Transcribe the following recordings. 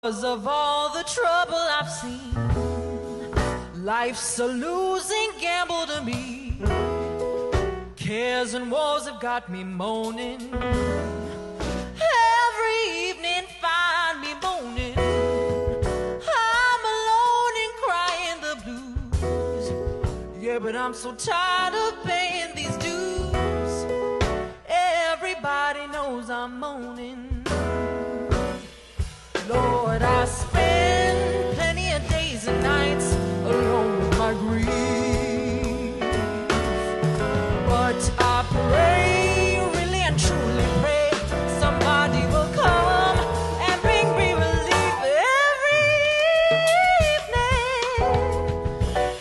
'Cause of all the trouble I've seen, life's a losing gamble to me. Cares and woes have got me moaning. Every evening find me moaning. I'm alone and crying the blues. Yeah, but I'm so tired of paying these dues. Everybody knows I'm moaning. Lord, I spend plenty of days and nights alone with my grief. But I pray, really and truly pray, somebody will come and bring me relief every evening.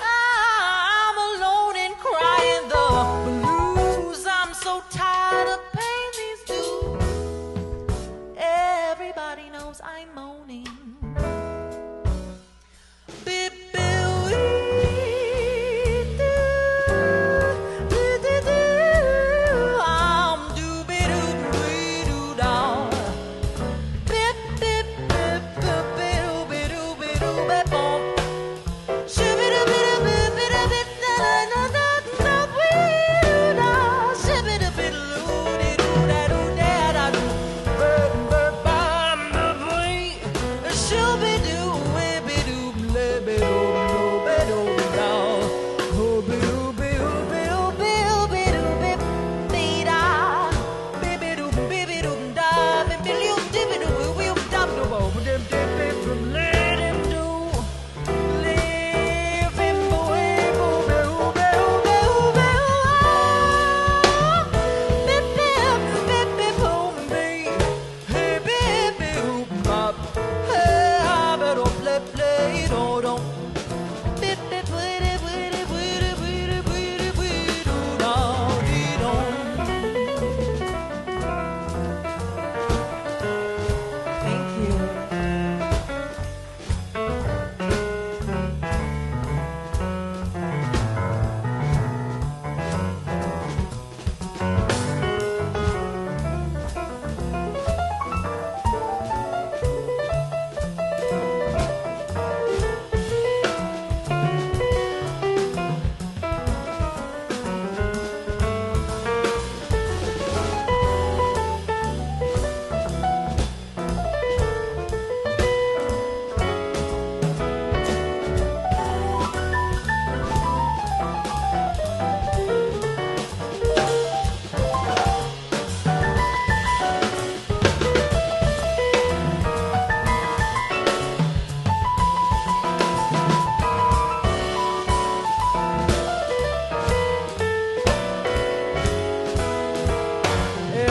I'm alone and crying the blues. I'm so tired of paying these dues. Everybody knows I'm moaning.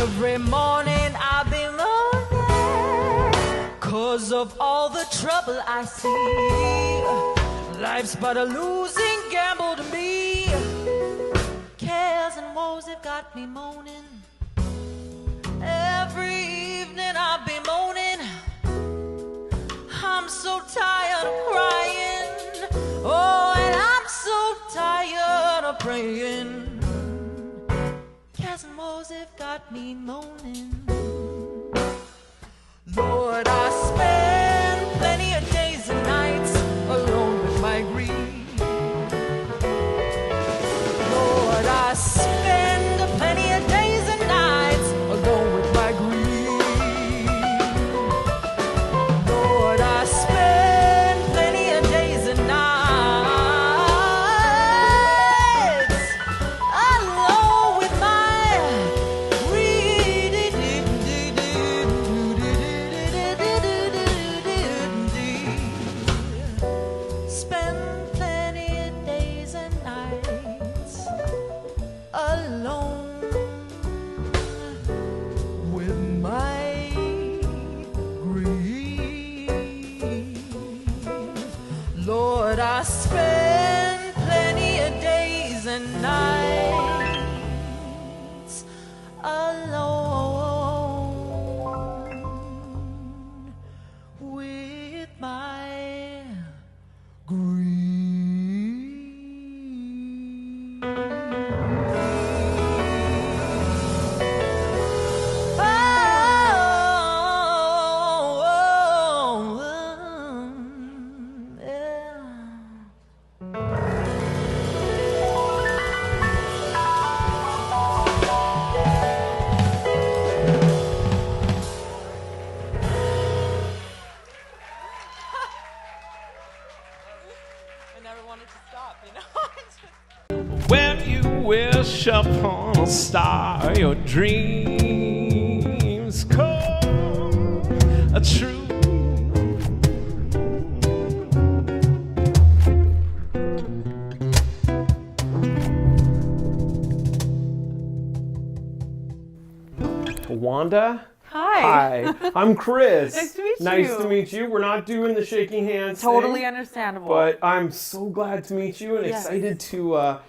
Every morning I've been lonely 'cause of all the trouble I see. Life's but a losing gamble to me. Cares and woes have got me moaning. Every evening I've been moaning. I'm so tired of crying. Oh, and I'm so tired of praying. Cares and woes have got me moaning. Lord, I spend plenty of days and nights alone with my grief. Lord, I spend plenty of days and nights alone with my grief. Lord, I spend plenty of days and nights alone with my grief. Spend plenty of days and nights alone with my grief. Lord, I spend plenty of days and nights alone with my grief. Oh, oh, oh. When you wish upon a star, your dreams come true. Wanda? Hi. I'm Chris. Nice to meet you. Nice to meet you. We're not doing the shaking hands Totally thing, understandable. but I'm so glad to meet you and excited to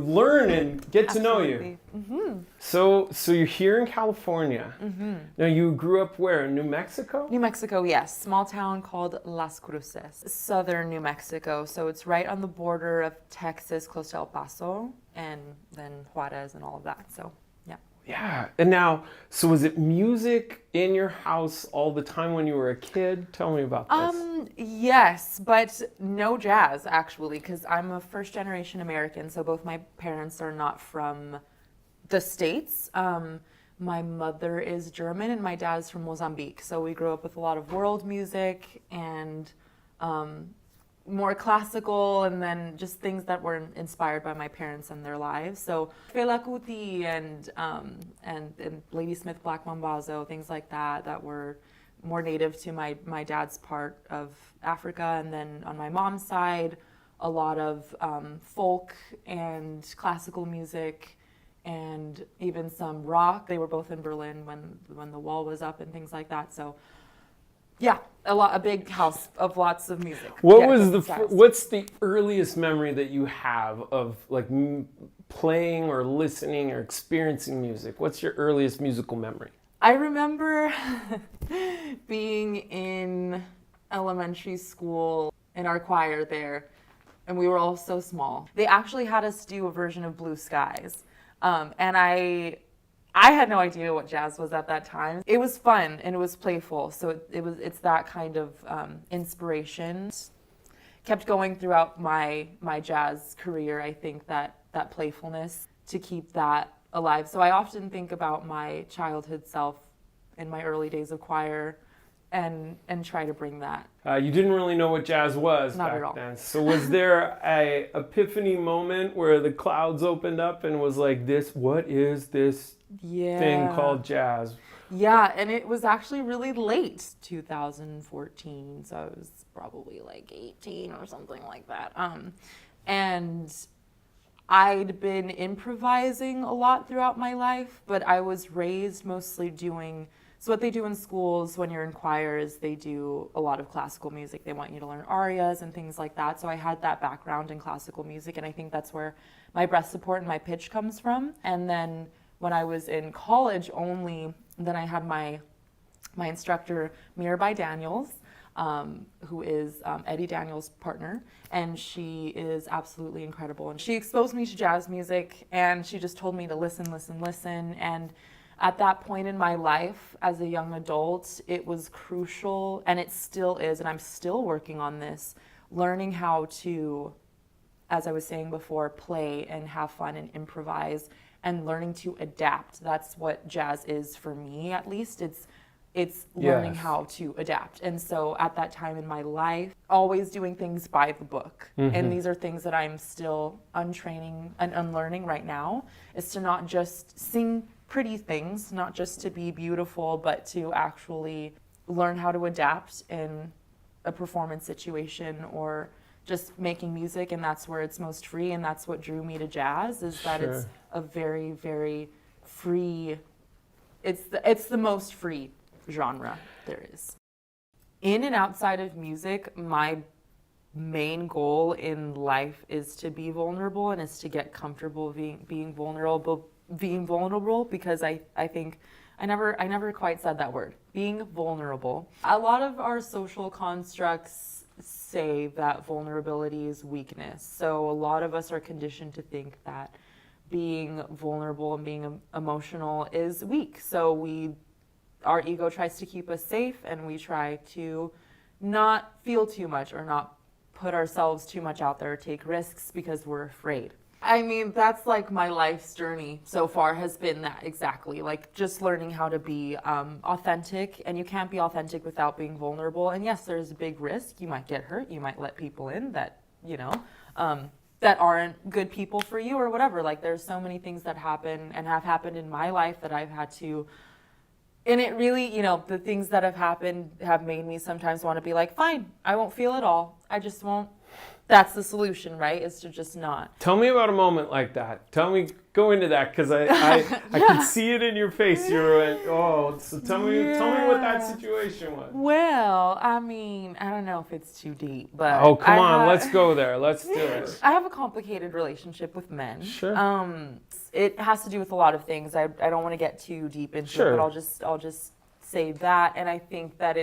learn and get to know you. Mm-hmm. So you're here in California. Mm-hmm. Now you grew up where? In New Mexico? New Mexico, yes. Small town called Las Cruces, southern New Mexico. So it's right on the border of Texas, close to El Paso, and then Juarez and all of that. So, yeah. Yeah. And now, so was it music in your house all the time when you were a kid? Tell me about this. Yes, but no jazz, actually, because I'm a first-generation American, so both my parents are not from the States. My mother is German and my dad's from Mozambique, so we grew up with a lot of world music and more classical, and then just things that were inspired by my parents and their lives. So Fela Kuti and Ladysmith Black Mambazo, things like that that were more native to my dad's part of Africa. And then on my mom's side, a lot of folk and classical music and even some rock. They were both in Berlin when the wall was up and things like that. So yeah, a big house of lots of music. What's the earliest memory that you have of like playing or listening or experiencing music? What's your earliest musical memory? I remember being in elementary school in our choir there, and we were all so small. They actually had us do a version of Blue Skies, and I had no idea what jazz was at that time. It was fun and it was playful, so it's that kind of inspiration. Kept going throughout my jazz career. I think that playfulness to keep that alive. So I often think about my childhood self in my early days of choir and try to bring that. You didn't really know what jazz was Not back at all. then. So was there a epiphany moment where the clouds opened up and was like, what is this thing called jazz? Yeah, and it was actually really late, 2014, so I was probably like 18 or something like that. And I'd been improvising a lot throughout my life, but I was raised mostly doing, so what they do in schools when you're in choir is they do a lot of classical music. They want you to learn arias and things like that. So I had that background in classical music, and I think that's where my breath support and my pitch comes from. And then when I was in college only, then I had my instructor, Mirabai Daniels, who is Eddie Daniels' partner, and she is absolutely incredible. And she exposed me to jazz music, and she just told me to listen. And at that point in my life, as a young adult, it was crucial, and it still is, and I'm still working on this, learning how to, as I was saying before, play and have fun and improvise, and learning to adapt. That's what jazz is for me, at least. It's learning how to adapt. And so at that time in my life, always doing things by the book. Mm-hmm. And these are things that I'm still untraining and unlearning right now, is to not just sing pretty things, not just to be beautiful, but to actually learn how to adapt in a performance situation or just making music. And that's where it's most free. And that's what drew me to jazz, is that it's a very, very free, it's the most free genre there is. In and outside of music, my main goal in life is to be vulnerable and is to get comfortable being vulnerable, because I think I never quite said that word, being vulnerable. A lot of our social constructs say that vulnerability is weakness. So a lot of us are conditioned to think that being vulnerable and being emotional is weak. So our ego tries to keep us safe, and we try to not feel too much or not put ourselves too much out there, take risks because we're afraid. I mean, that's like my life's journey so far has been that exactly, like just learning how to be authentic, and you can't be authentic without being vulnerable. And yes, there's a big risk. You might get hurt. You might let people in that, that aren't good people for you or whatever. Like there's so many things that happen and have happened in my life that I've had to, and it really, you know, the things that have happened have made me sometimes want to be like, fine, I won't feel it all. I just won't. That's the solution, right? Is to just not. Tell me about a moment like that. Go into that, because I can see it in your face. You're like, oh, so tell me what that situation was. Well, I mean, I don't know if it's too deep, but oh, come on, let's go there. Let's do it. I have a complicated relationship with men. Sure. It has to do with a lot of things. I don't want to get too deep into Sure. it, but I'll just say that, and I think that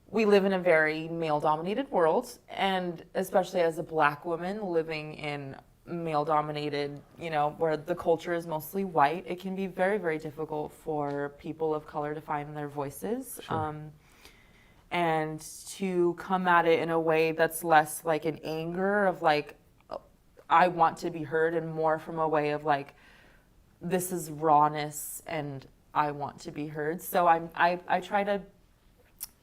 we live in a very male-dominated world, and especially as a Black woman living in male-dominated, you know, where the culture is mostly white, it can be very, very difficult for people of color to find their voices. Sure. And to come at it in a way that's less like an anger of like, I want to be heard, and more from a way of like, this is rawness and I want to be heard. So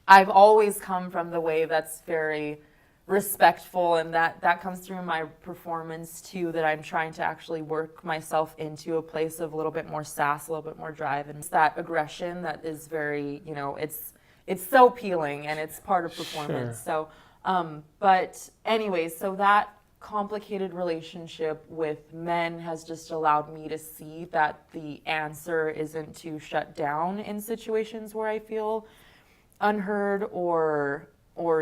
I've always come from the way that's very respectful, and that comes through in my performance too, that I'm trying to actually work myself into a place of a little bit more sass, a little bit more drive, and it's that aggression that is very, you know, it's so appealing and it's part of performance. Sure. So, but anyways, so that complicated relationship with men has just allowed me to see that the answer isn't to shut down in situations where I feel unheard or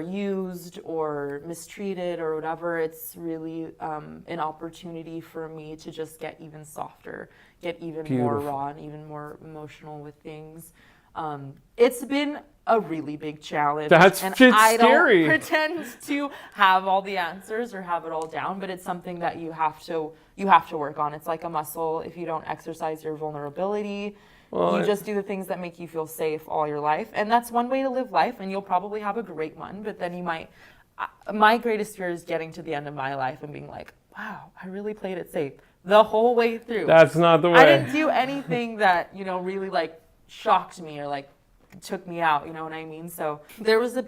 used or mistreated or whatever. It's really an opportunity for me to just get even softer, get even more raw and even more emotional with things. It's been a really big challenge. That's and scary. I don't pretend to have all the answers or have it all down, but it's something that you have to work on. It's like a muscle. If you don't exercise your vulnerability, you just do the things that make you feel safe all your life. And that's one way to live life, and you'll probably have a great one, but then you might, my greatest fear is getting to the end of my life and being like, wow, I really played it safe the whole way through. That's not the way. I didn't do anything that, you know, really like shocked me or like took me out, you know what I mean? So there was a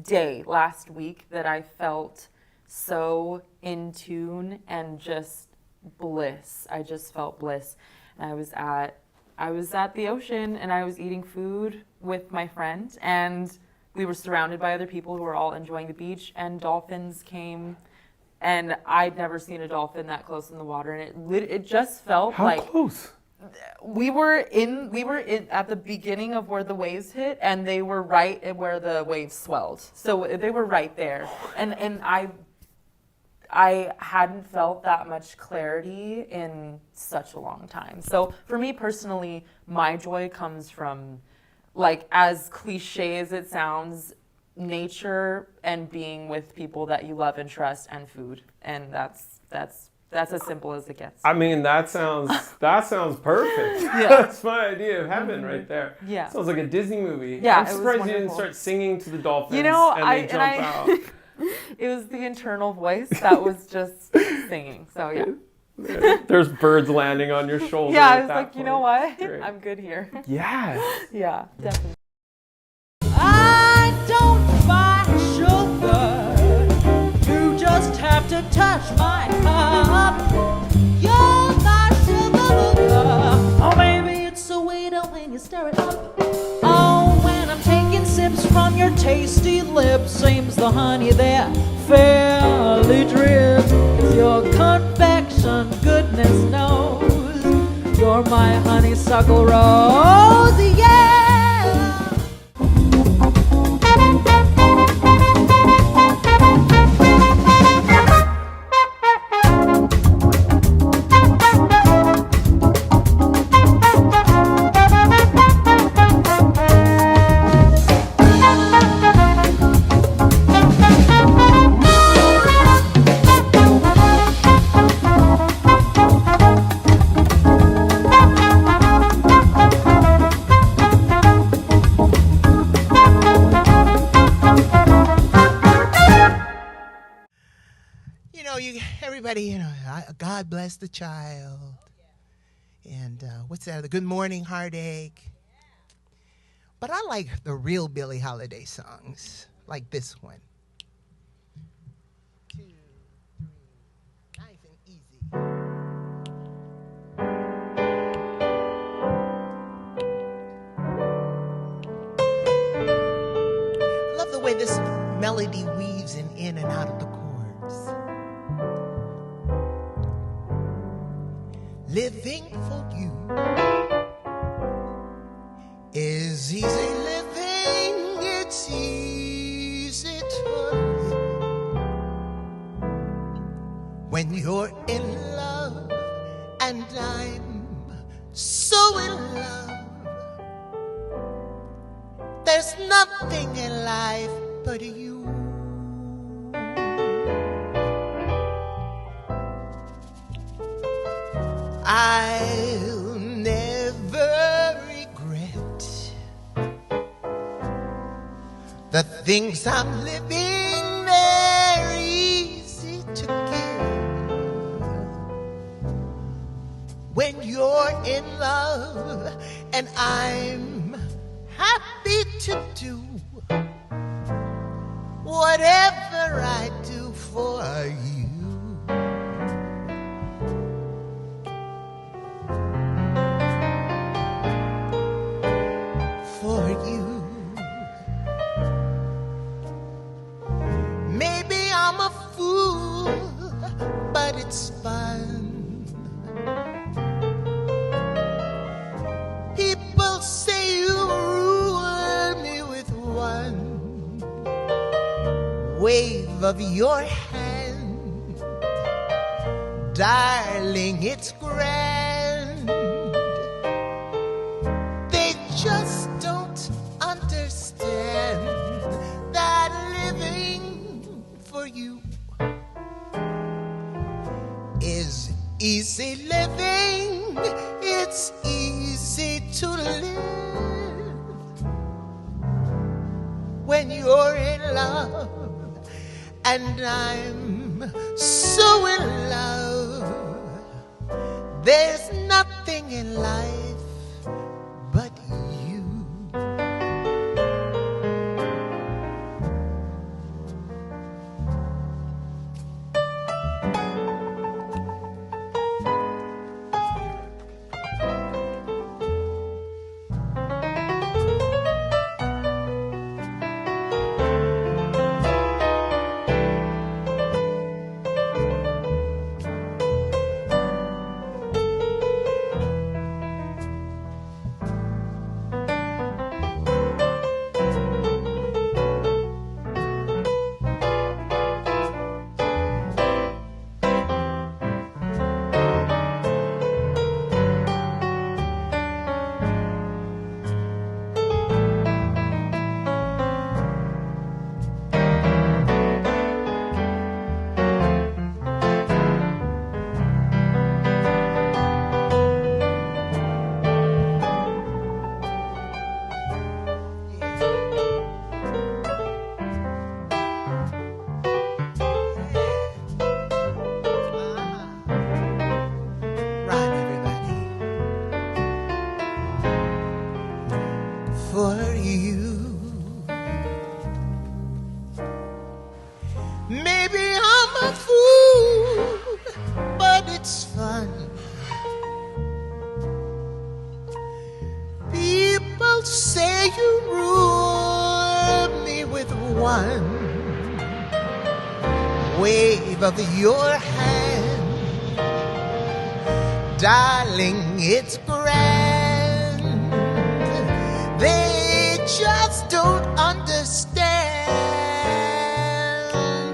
day last week that I felt so in tune and just bliss. I just felt bliss. And I was at the ocean and I was eating food with my friend, and we were surrounded by other people who were all enjoying the beach, and dolphins came, and I'd never seen a dolphin that close in the water, and it just felt like how close? We were in at the beginning of where the waves hit, and they were right at where the waves swelled. So they were right there, and I hadn't felt that much clarity in such a long time. So for me personally, my joy comes from, like, as cliche as it sounds, nature and being with people that you love and trust, and food. And that's as simple as it gets. I mean, that sounds perfect. Yeah. That's my idea of heaven right there. Yeah. Sounds like a Disney movie. Yeah, I'm it was surprised you didn't wonderful. start singing to the dolphins, You know, and they jump out. It was the internal voice that was just singing. So yeah. There's birds landing on your shoulder. Yeah, I at was that like, you know point. what? Great. I'm good here. Yes. Yeah, definitely. I don't buy sugar. You just have to touch my cup. You're my sugar. Oh, baby, it's so sweet when you stir it up. Oh, when I'm taking sips from your tasty lips, seems the honey there fairly drips. 'Cause your confection, goodness knows, you're my honeysuckle rose, yeah. Everybody, God bless the child. And what's that? The Good Morning Heartache. But I like the real Billie Holiday songs, like this one. 2, way this melody weaves in and out of the chords. Living for you is easy living, it's easy to live when you're in love, and I'm so in love. There's nothing in life but you. I'll never regret the things I'm living. They're easy to give when you're in love, and I'm happy to do whatever I do for you. For you. Maybe I'm a fool, but it's fun. People say you rule me with one wave of your hand. Darling, it's grand. They just don't understand that living for you is easy living. It's easy to live when you're in love, and I'm so in love. There's nothing in life but you. Right, everybody. For you. Maybe I'm a fool, but it's fun. People say you rule me with one wave of your hand. Darling, it's grand. They just don't understand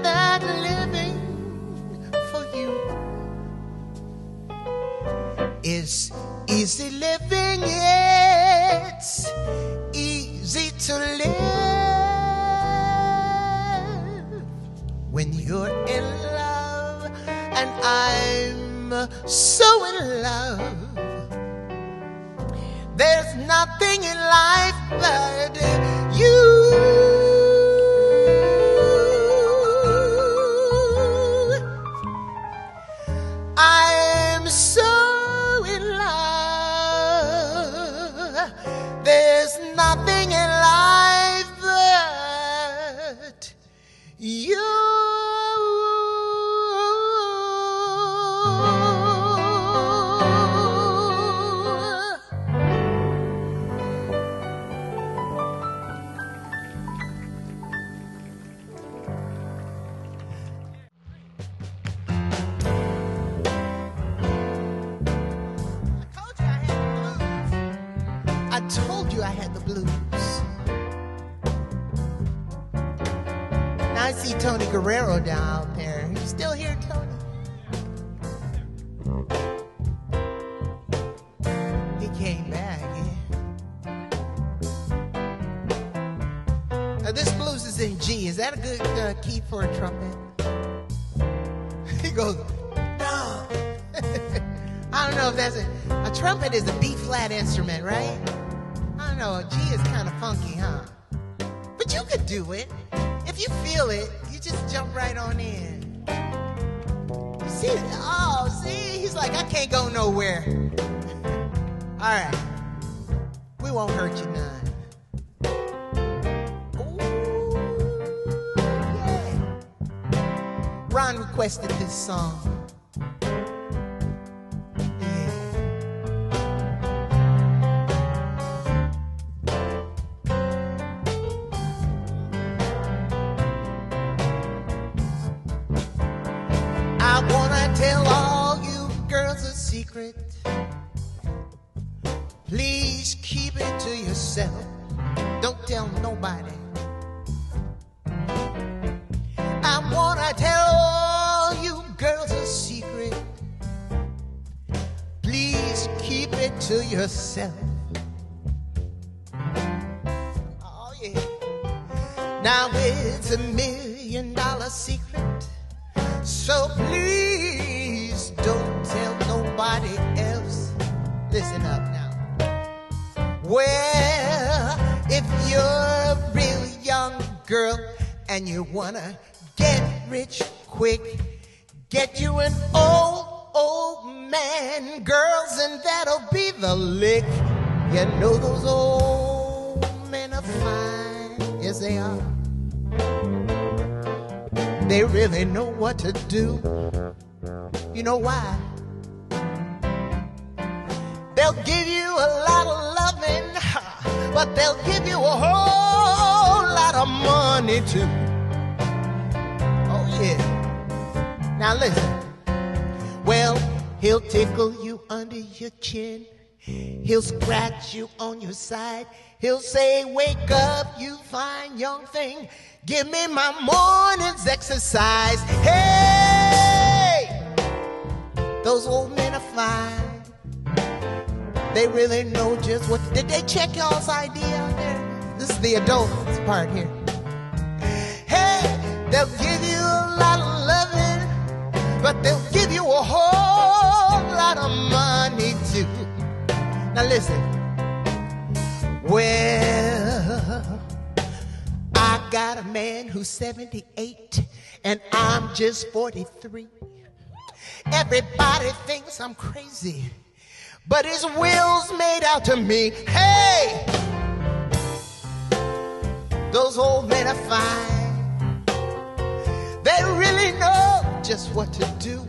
that living for you is easy living. It's easy to live when you're in love, and I'm so in love. There's nothing in life but you. I'm so in love. There's nothing in life but you. blues. Now I see Tony Guerrero down there. You still here, Tony? He came back, yeah. This blues is in G. Is that a good key for a trumpet? He goes, no. I don't know if that's a trumpet is a B flat instrument, right? I don't know, G is kind of funky, huh? But you could do it. If you feel it, you just jump right on in. You see it? Oh, see? He's like, I can't go nowhere. All right. We won't hurt you none. Ooh, yeah. Ron requested this song. Tell all you girls a secret. Please keep it to yourself. Don't tell nobody. I wanna tell all you girls a secret. Please keep it to yourself. Oh yeah. Now it's $1 million secret. So please don't tell nobody else. Listen up now. Well, if you're a real young girl and you wanna get rich quick, get you an old man, girls, and that'll be the lick. You know those old men are fine. Yes, they are. They really know what to do. You know why? They'll give you a lot of loving, but they'll give you a whole lot of money too. Oh yeah. Now listen. Well, he'll tickle you under your chin. He'll scratch you on your side. He'll say, wake up, you fine young thing. Give me my morning's exercise. Hey! Those old men are fine. They really know just what. Did they check y'all's ID out there? This is the adults part here. Hey! They'll give you a lot of loving, but they'll give you a whole lot of money too. Now listen. Well, I got a man who's 78 and I'm just 43. Everybody thinks I'm crazy, but his will's made out to me. Hey! Those old men are fine. They really know just what to do.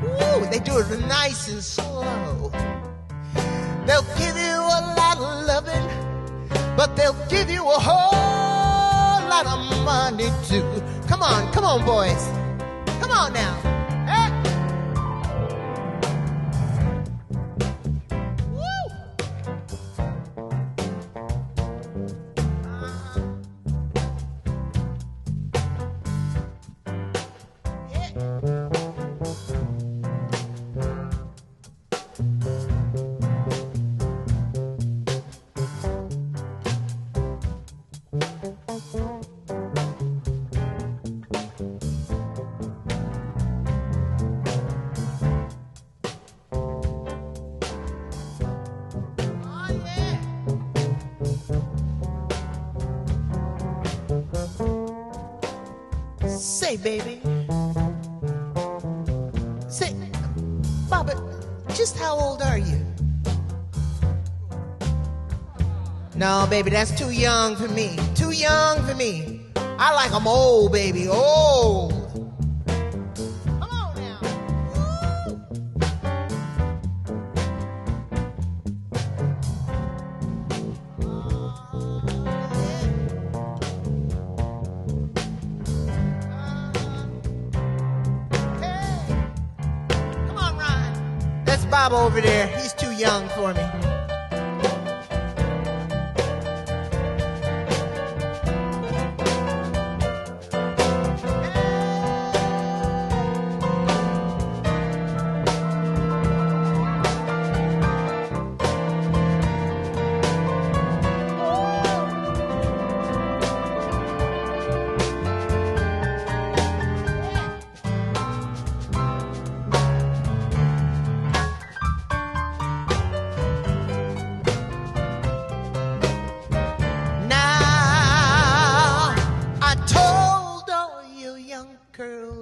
Ooh, they do it nice and slow. They'll give you a lot of loving, but they'll give you a whole lot of money too. Come on, boys. Come on now. Hey. Woo. Yeah. Say, baby. Say, Baba, just how old are you? No, baby, that's too young for me. Too young for me. I like 'em old, baby, old. Come on now. Woo. Bob over there, he's too young for me.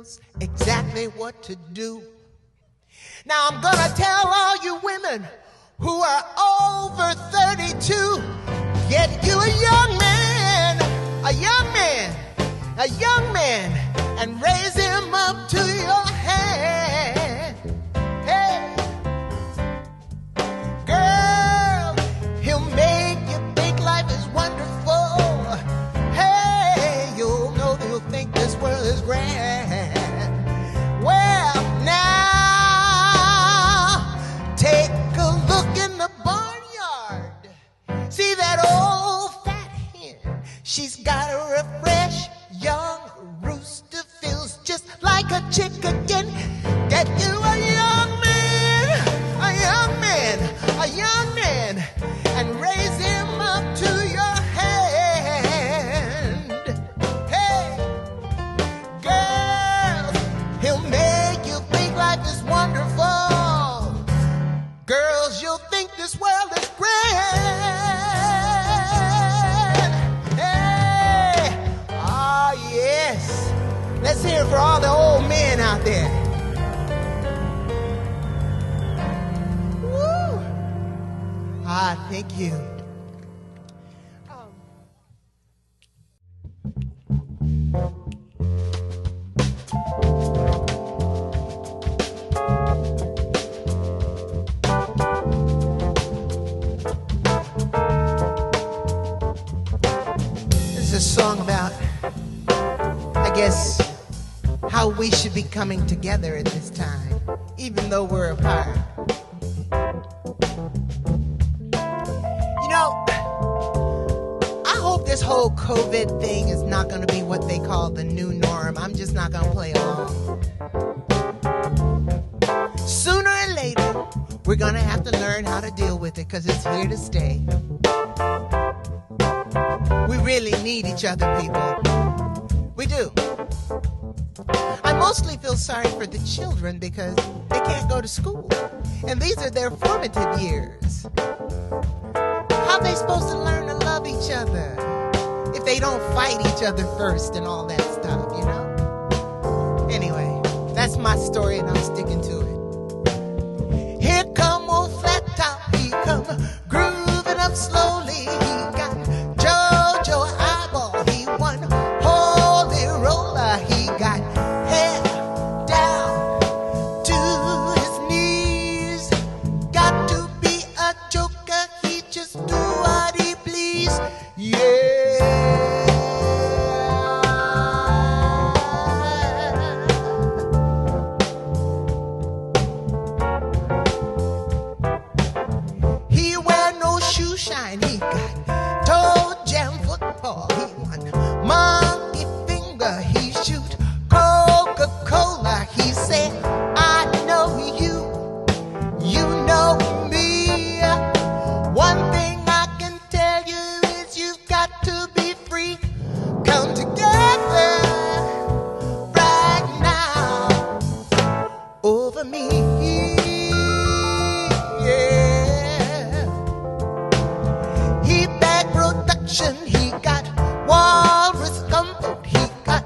knows exactly what to do. Now I'm gonna tell all you women who are over 32, get you a young man, a young man, a young man, and raise him up to your hand. Hey, girl, he'll make you think life is wonderful. Hey, you'll know you'll think this world is grand. Well, now, take a look in the barnyard. See that old fat hen? She's got a refresh young rooster, feels just like a chick again. Get you a young man, a young man, a young man, and raise him up to your hand. Hey, girl, he'll make you think life is wonderful. Girls, you'll think this world is grand. Hey, ah, yes. Let's hear it for all the old men out there. Woo. Ah, thank you. This is a song about, I guess, how we should be coming together at this time, even though we're apart. You know, I hope this whole COVID thing is not going to be what they call the new norm. I'm just not going to play along. Sooner or later, we're going to have to learn how to deal with it because it's here to stay. We really need each other, people. We do. I mostly feel sorry for the children because they can't go to school. And these are their formative years. How are they supposed to learn to love each other if they don't fight each other first and all that stuff, you know? Anyway, that's my story and I'm sticking to it. Here come old flat top, he come grooving up slowly. He got JoJo eyeball, he won holy roller. He got hair down to his knees. Got to be a joker, he just do what he please. Yeah. He wear no shoe shine, he got toe jam football. He won monkey finger, he shoot Coca-Cola. He said, I know you, you know me. One thing I can tell you is you've got to be free. Come together right now over me. Yeah. He bag production, he got walrus comfort, he got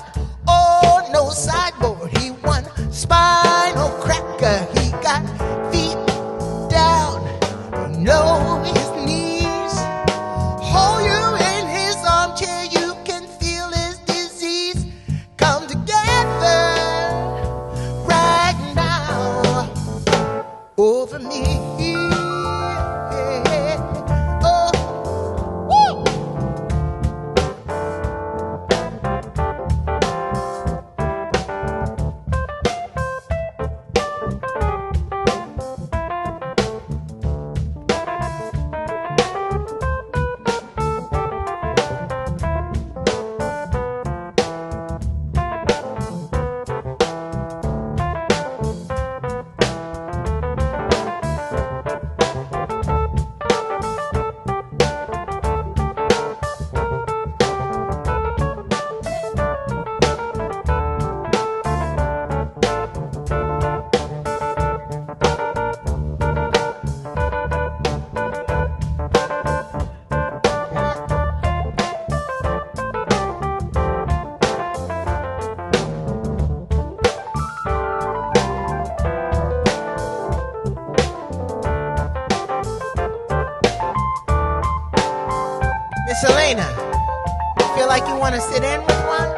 sit in with one?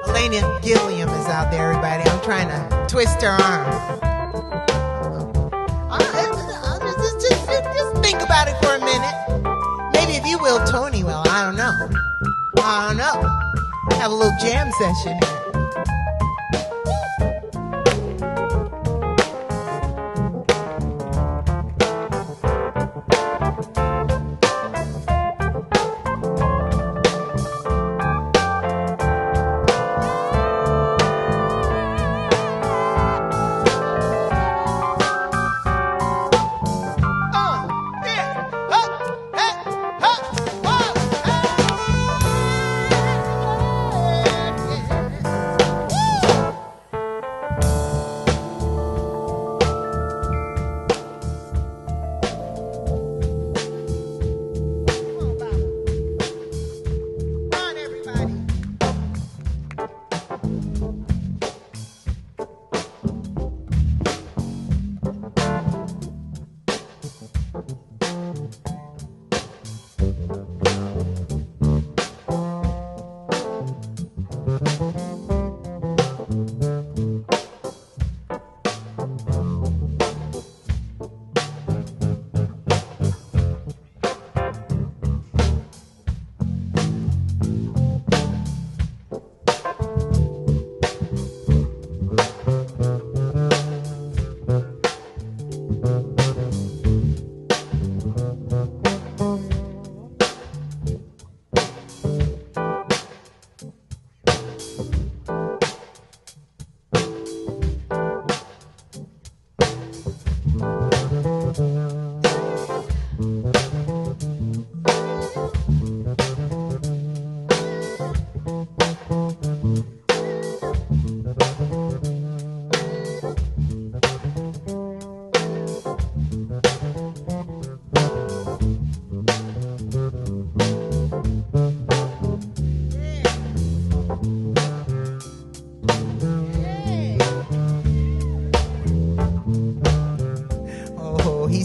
Elena Gilliam is out there, everybody. I'm trying to twist her arm. Just think about it for a minute. Maybe if you will, Tony will. I don't know. Have a little jam session here.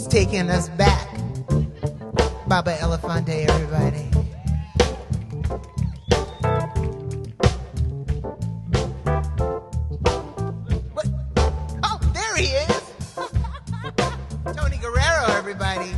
Taking us back. Baba Elefante, everybody. What? Oh, there he is. Tony Guerrero, everybody.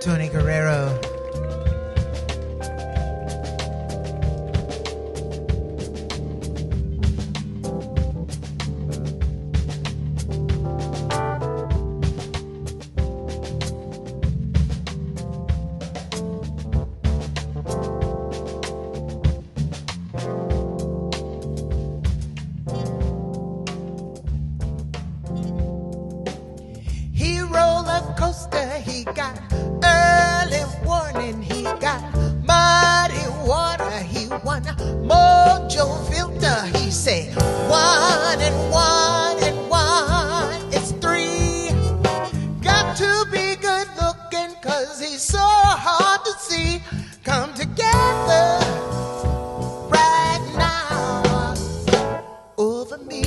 Tony Guerrero. He roller coaster, he got early warning, he got muddy water, he won mojo filter. He said 1 and 1 and 1 is 3. Got to be good looking, cause he's so hard to see. Come together right now over me.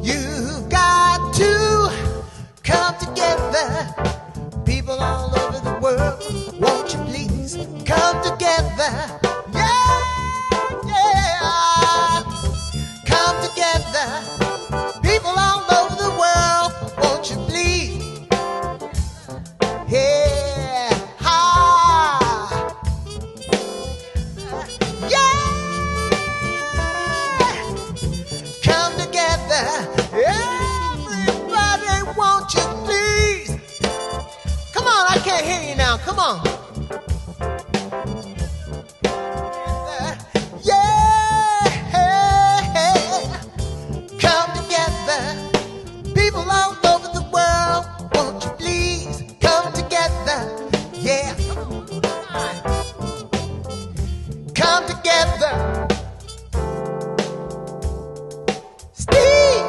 You've got to come together, people all over the world. Won't you please come together? Yeah, yeah. Come together, people all over the world. Won't you please? Yeah, ha. Yeah. Come together, everybody, won't you please? Come on, I can't hear you now, come on. Yeah, come together, people all over the world, won't you please come together? Yeah, come together. Steve!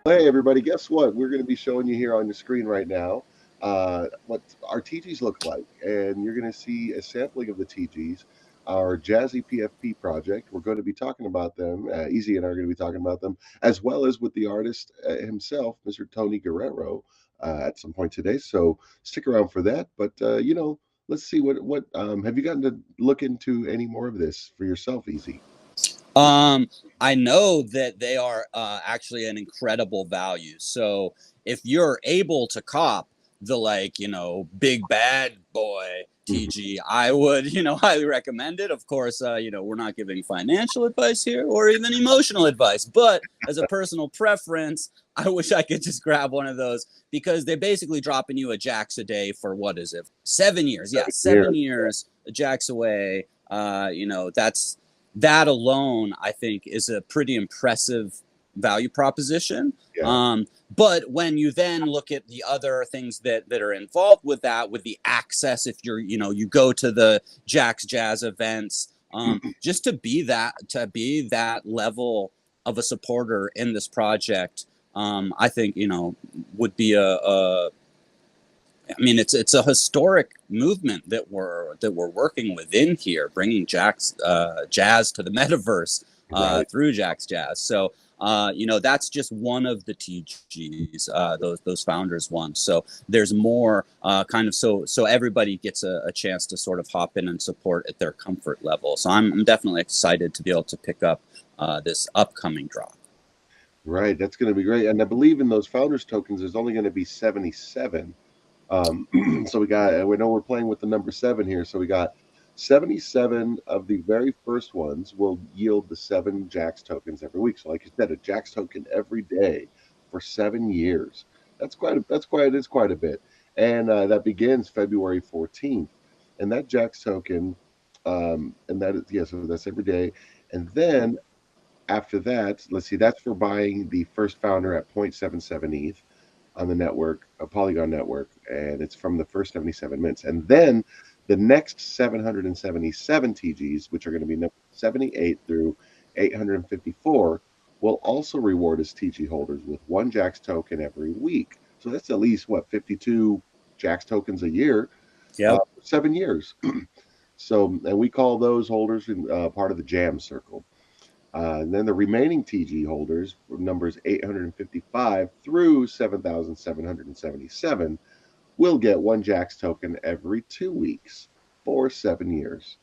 Hey everybody, guess what? We're going to be showing you here on your screen right now what our TGs look like. And you're going to see a sampling of the TGs, our Jazzy PFP project. We're going to be talking about them. Easy and I are going to be talking about them, as well as with the artist himself, Mr. Tony Guerrero, at some point today. So stick around for that. But, let's see what have you gotten to look into any more of this for yourself, Easy? I know that they are actually an incredible value. So if you're able to cop the big bad boy TG, I would highly recommend it. Of course, we're not giving financial advice here or even emotional advice, but as a personal preference, I wish I could just grab one of those because they're basically dropping you a Jax a day for what is it? 7 years. Yeah, 7 years, a Jax away. That alone, I think, is a pretty impressive value proposition. Yeah. But when you then look at the other things that are involved with that, with the access, if you go to the Jax Jazz events, just to be that level of a supporter in this project, I think would be it's a historic movement that we're working within here, bringing jazz to the metaverse through Jax Jazz. So that's just one of the TGs those founders won. So there's more so everybody gets a chance to sort of hop in and support at their comfort level. So I'm definitely excited to be able to pick up this upcoming drop. Right, that's going to be great. And I believe in those founders tokens, there's only going to be 77. So we know we're playing with the number 7 here. So we got 77 of the very first ones will yield the 7 Jax tokens every week. So like you said, a Jax token every day for 7 years. It's quite a bit. And that begins February 14th. And that Jax token, and that is, so that's every day. And then after that, let's see, that's for buying the first founder at 0.77 ETH. on the network, a Polygon network, and it's from the first 77 minutes. And then the next 777 TGs, which are going to be number 78 through 854, will also reward us TG holders with one Jax token every week. So that's at least, what, 52 Jax tokens a year, Yep. 7 years. So, and we call those holders part of the Jam Circle. And then the remaining TG holders, from numbers 855 through 7,777, will get one Jax token every 2 weeks for 7 years.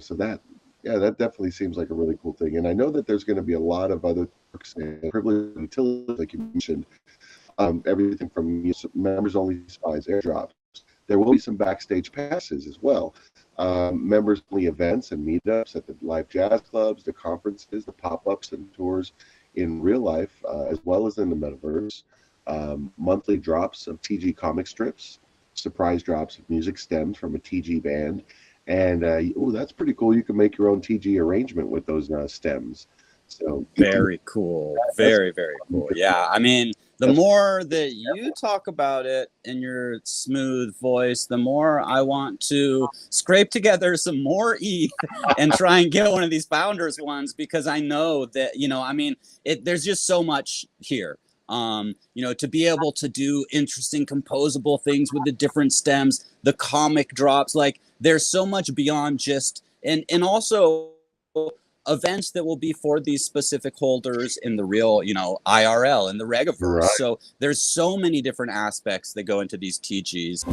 So that definitely seems like a really cool thing. And I know that there's going to be a lot of other perks and privileged utilities, like you mentioned, everything from members only spies, airdrops. There will be some backstage passes as well. Members only events and meetups at the live jazz clubs, the conferences, the pop-ups and tours in real life, as well as in the metaverse. Monthly drops of TG comic strips, surprise drops of music stems from a TG band. And that's pretty cool. You can make your own TG arrangement with those stems. So very cool. Very, very cool. Yeah. I mean, the more that you talk about it in your smooth voice, the more I want to scrape together some more ETH and try and get one of these founders ones, because I know that, I mean, there's just so much here. To be able to do interesting composable things with the different stems, the comic drops, like there's so much beyond just, and also events that will be for these specific holders in the real, IRL and the Regiverse. Right. So there's so many different aspects that go into these TGs.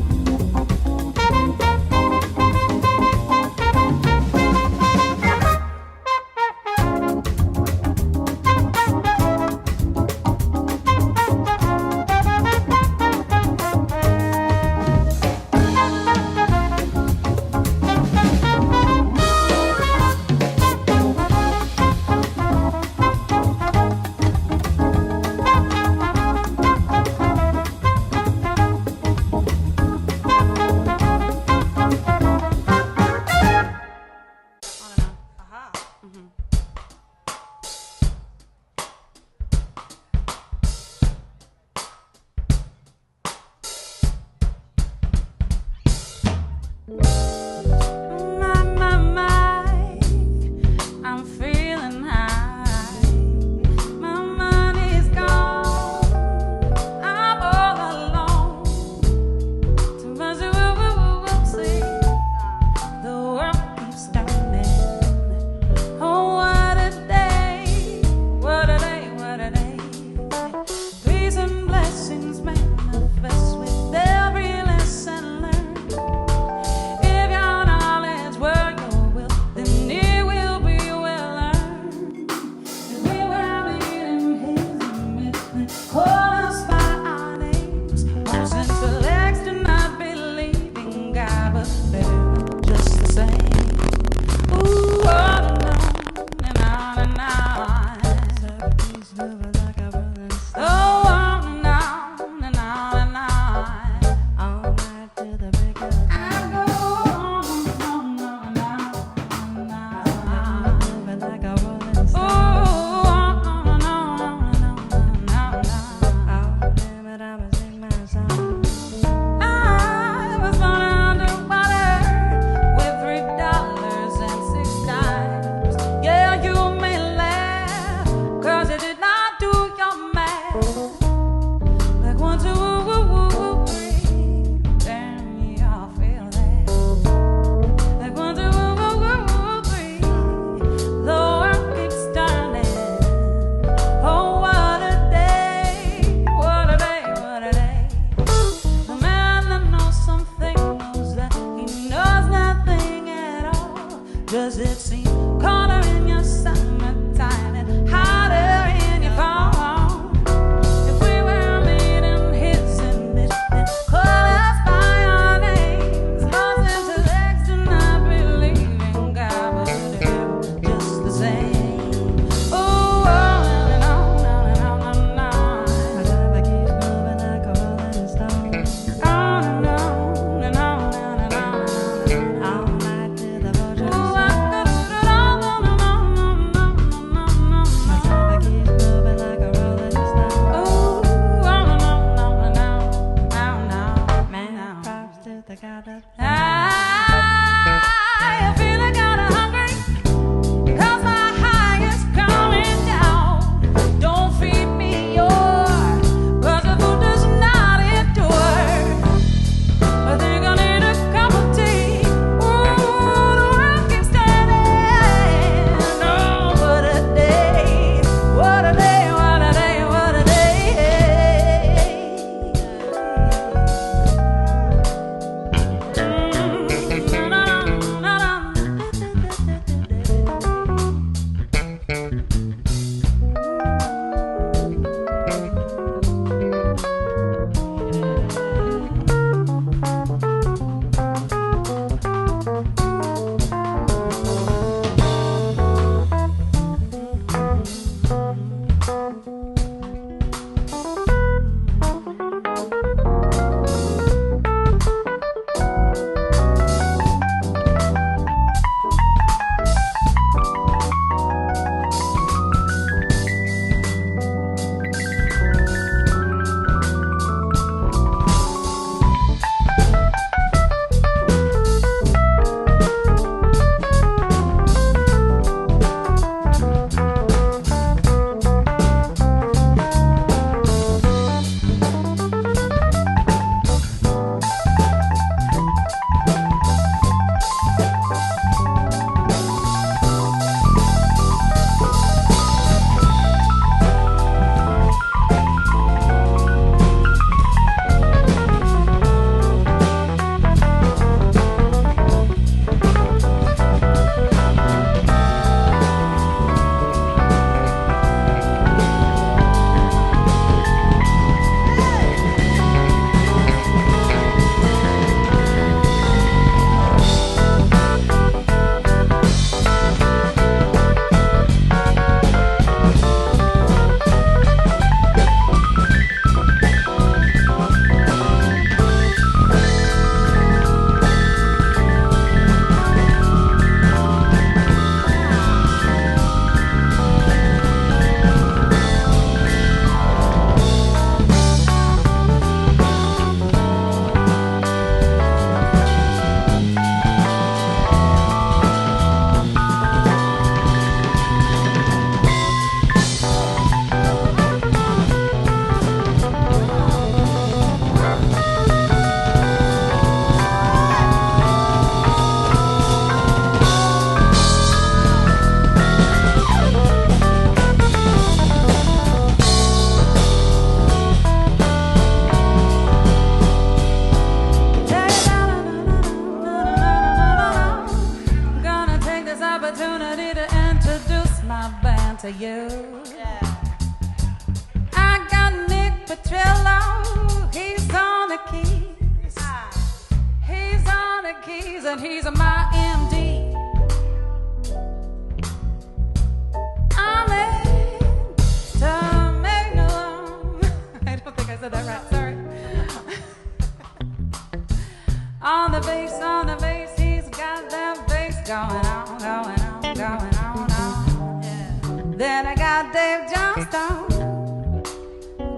the bass, he's got that bass going on, going on, going on, on. Yeah. Then I got Dave Johnstone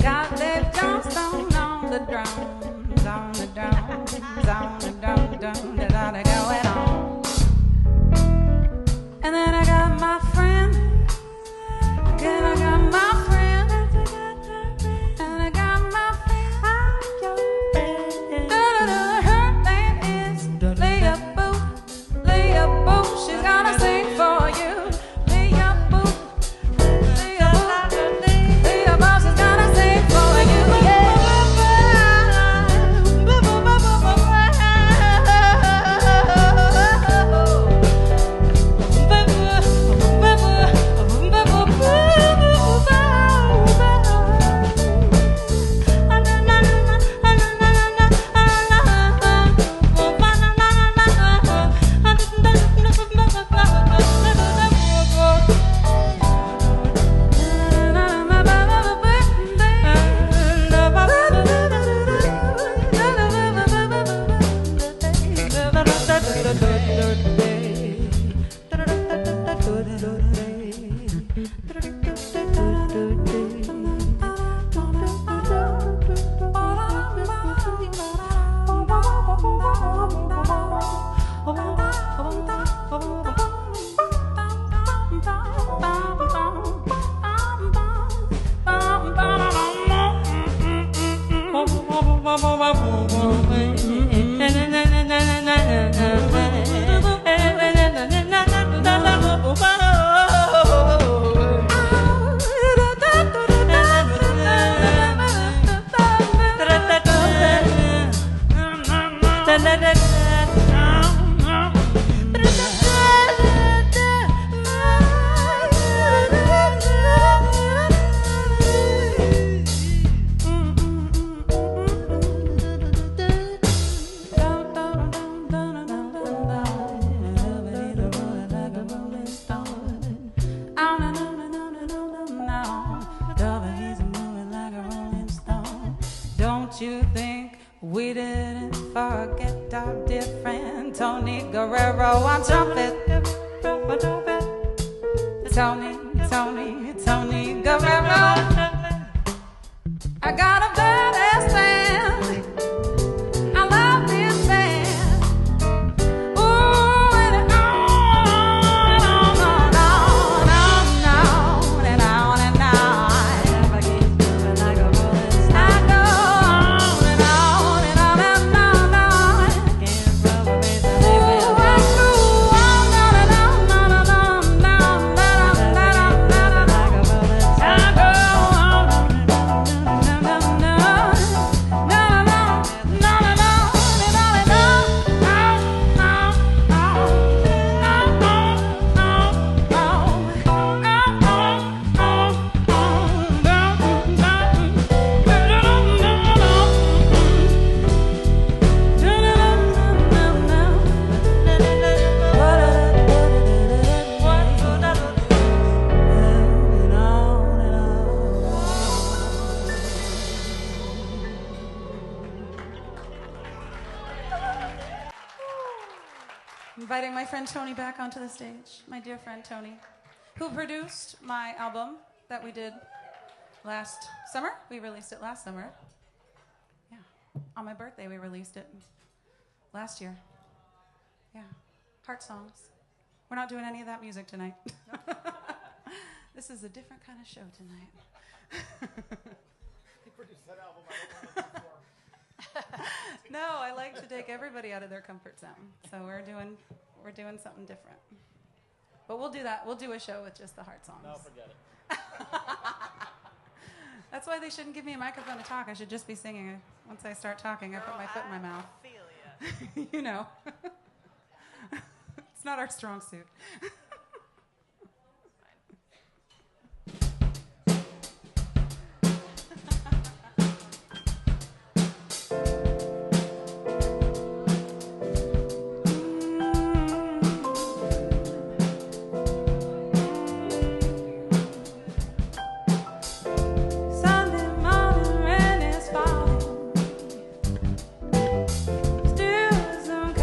on the drums, on the drums, on the drums, going on. And then I got my friend, again I got my friend, and I got my friend. Her name is Leah Boo, Leah Boo, she's gonna sing for you. Leah Boo, Leah Boo, Leah Boo, she's gonna sing for you. Don't you think we didn't forget our dear friend Tony Guerrero on trumpet? Tony Guerrero. I got a badass band. I love this band. Ooh, and on and on and on and on and on. Never keeps moving like a rolling stone. I go on and on and on and on and on. Can't rub a razor, leave me alone. I go on and on and on and on and on and on like a rolling stone. I go on and on and on. Inviting my friend Tony back onto the stage, my dear friend Tony, who produced my album that we did last summer. We released it last summer. Yeah, on my birthday we released it last year. Yeah, Heart Songs. We're not doing any of that music tonight. This is a different kind of show tonight. He produced that album. I don't want to perform. No, I like to take everybody out of their comfort zone. So we're doing something different. But we'll do that. We'll do a show with just the Heart Songs. No, forget it. That's why they shouldn't give me a microphone to talk. I should just be singing. Once I start talking, I put my foot in my mouth. Feel ya. You know. It's not our strong suit. Some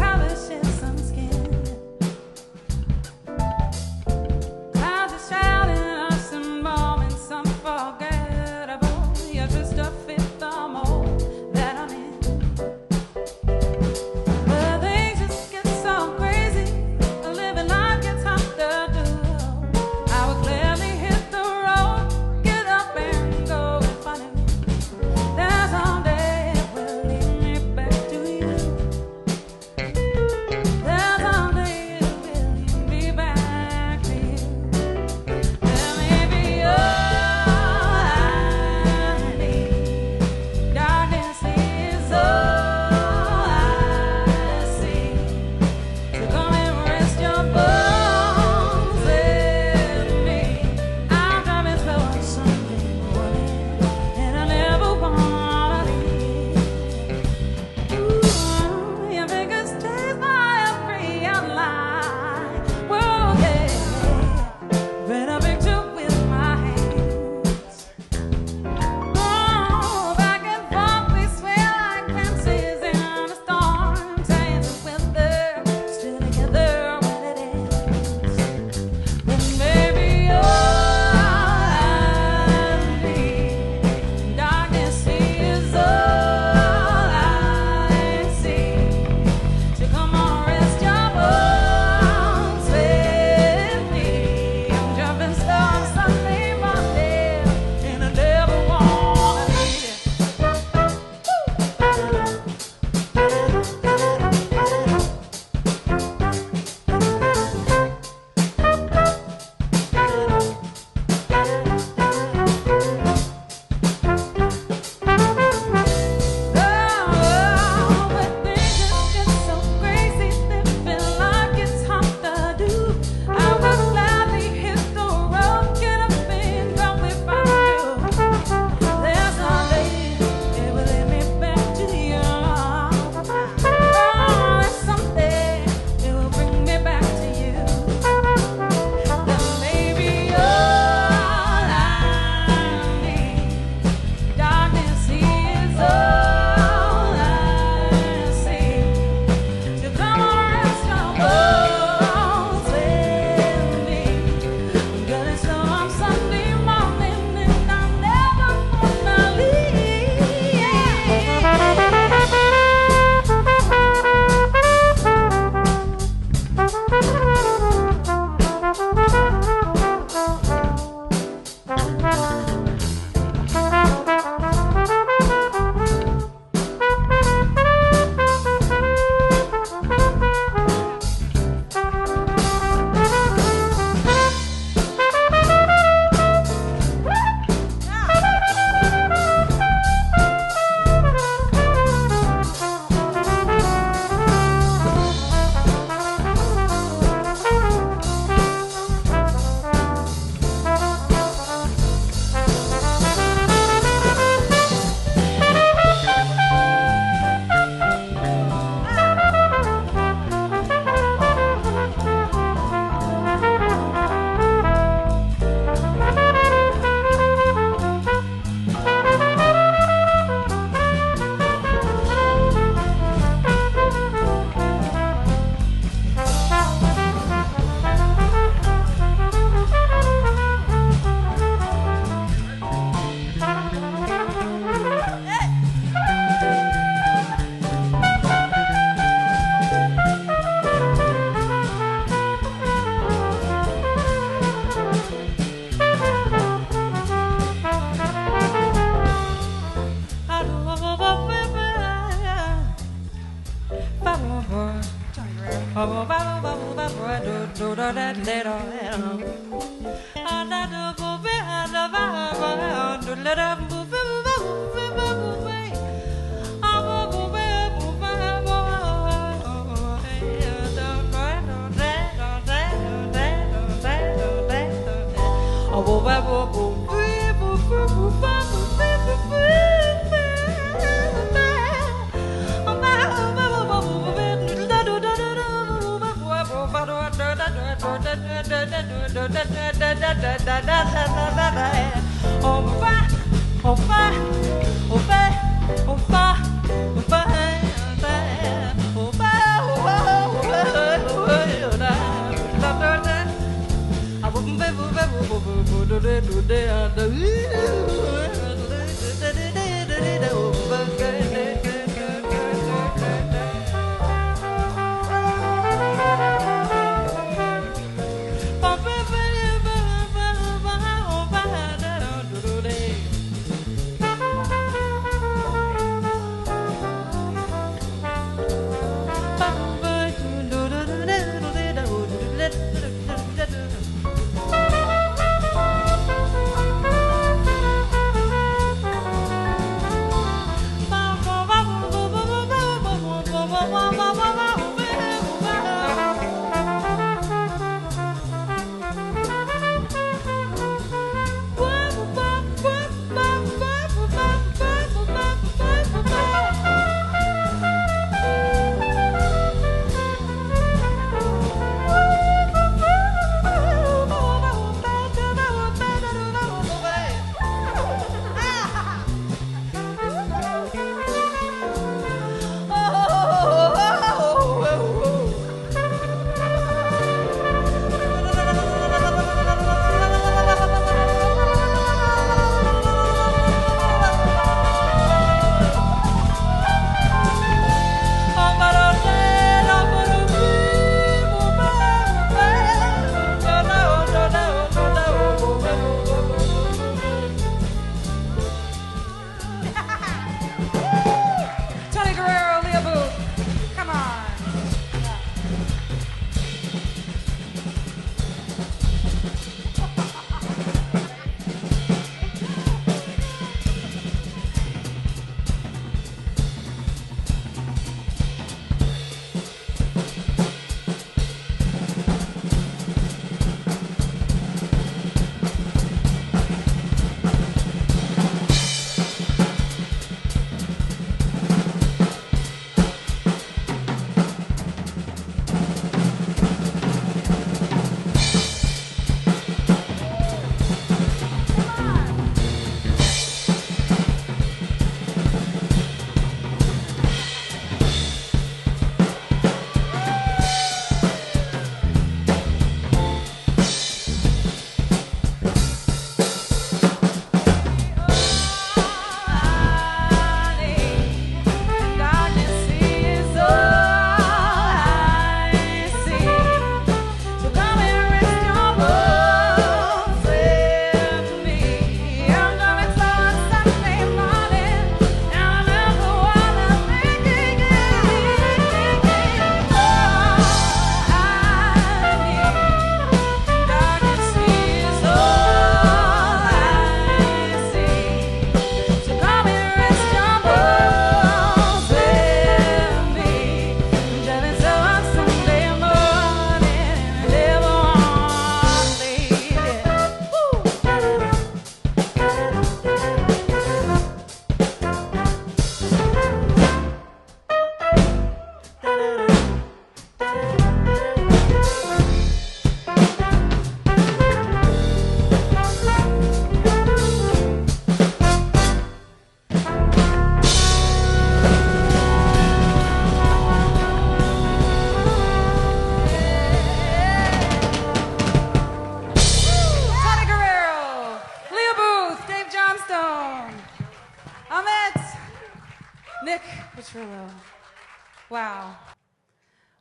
Wow.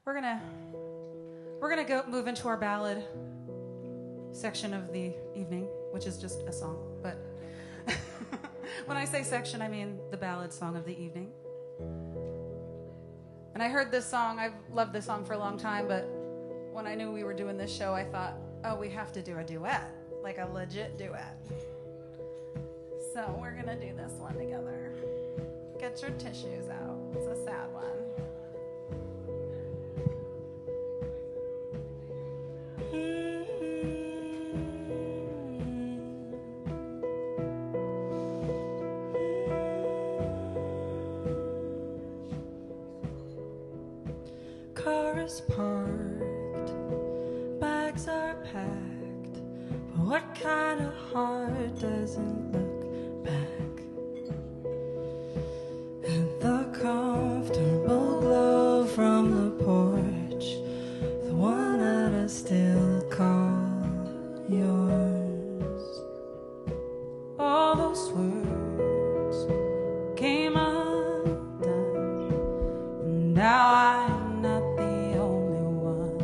We're gonna go move into our ballad section of the evening, which is just a song. But when I say section, I mean the ballad song of the evening. And I heard this song. I've loved this song for a long time, but when I knew we were doing this show, I thought, oh, we have to do a duet, like a legit duet. So we're going to do this one together. Get your tissues out. It's a sad one. Car is parked, bags are packed, but what kind of heart doesn't look back? And the comfortable glow from the porch, the one that I still call yours. All those words came undone, and now I'm not the only one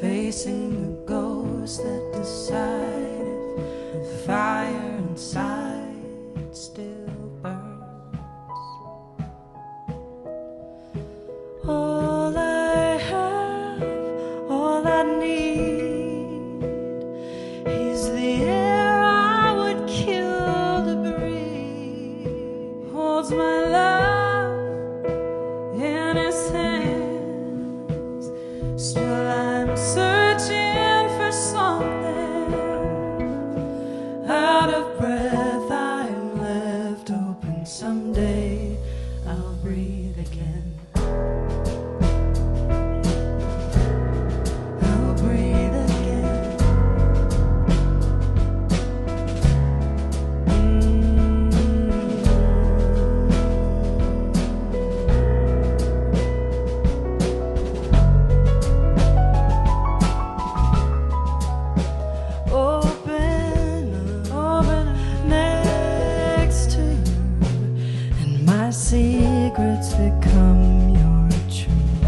facing the ghost that decided the fire inside still burns. All I have, all I need is the air I would kill to breathe. Holds my love in his hands. Still I'm searching for something. Out of breath I am left open. Someday I'll breathe again. I'll breathe again. Open next to you, and my secrets become your truth.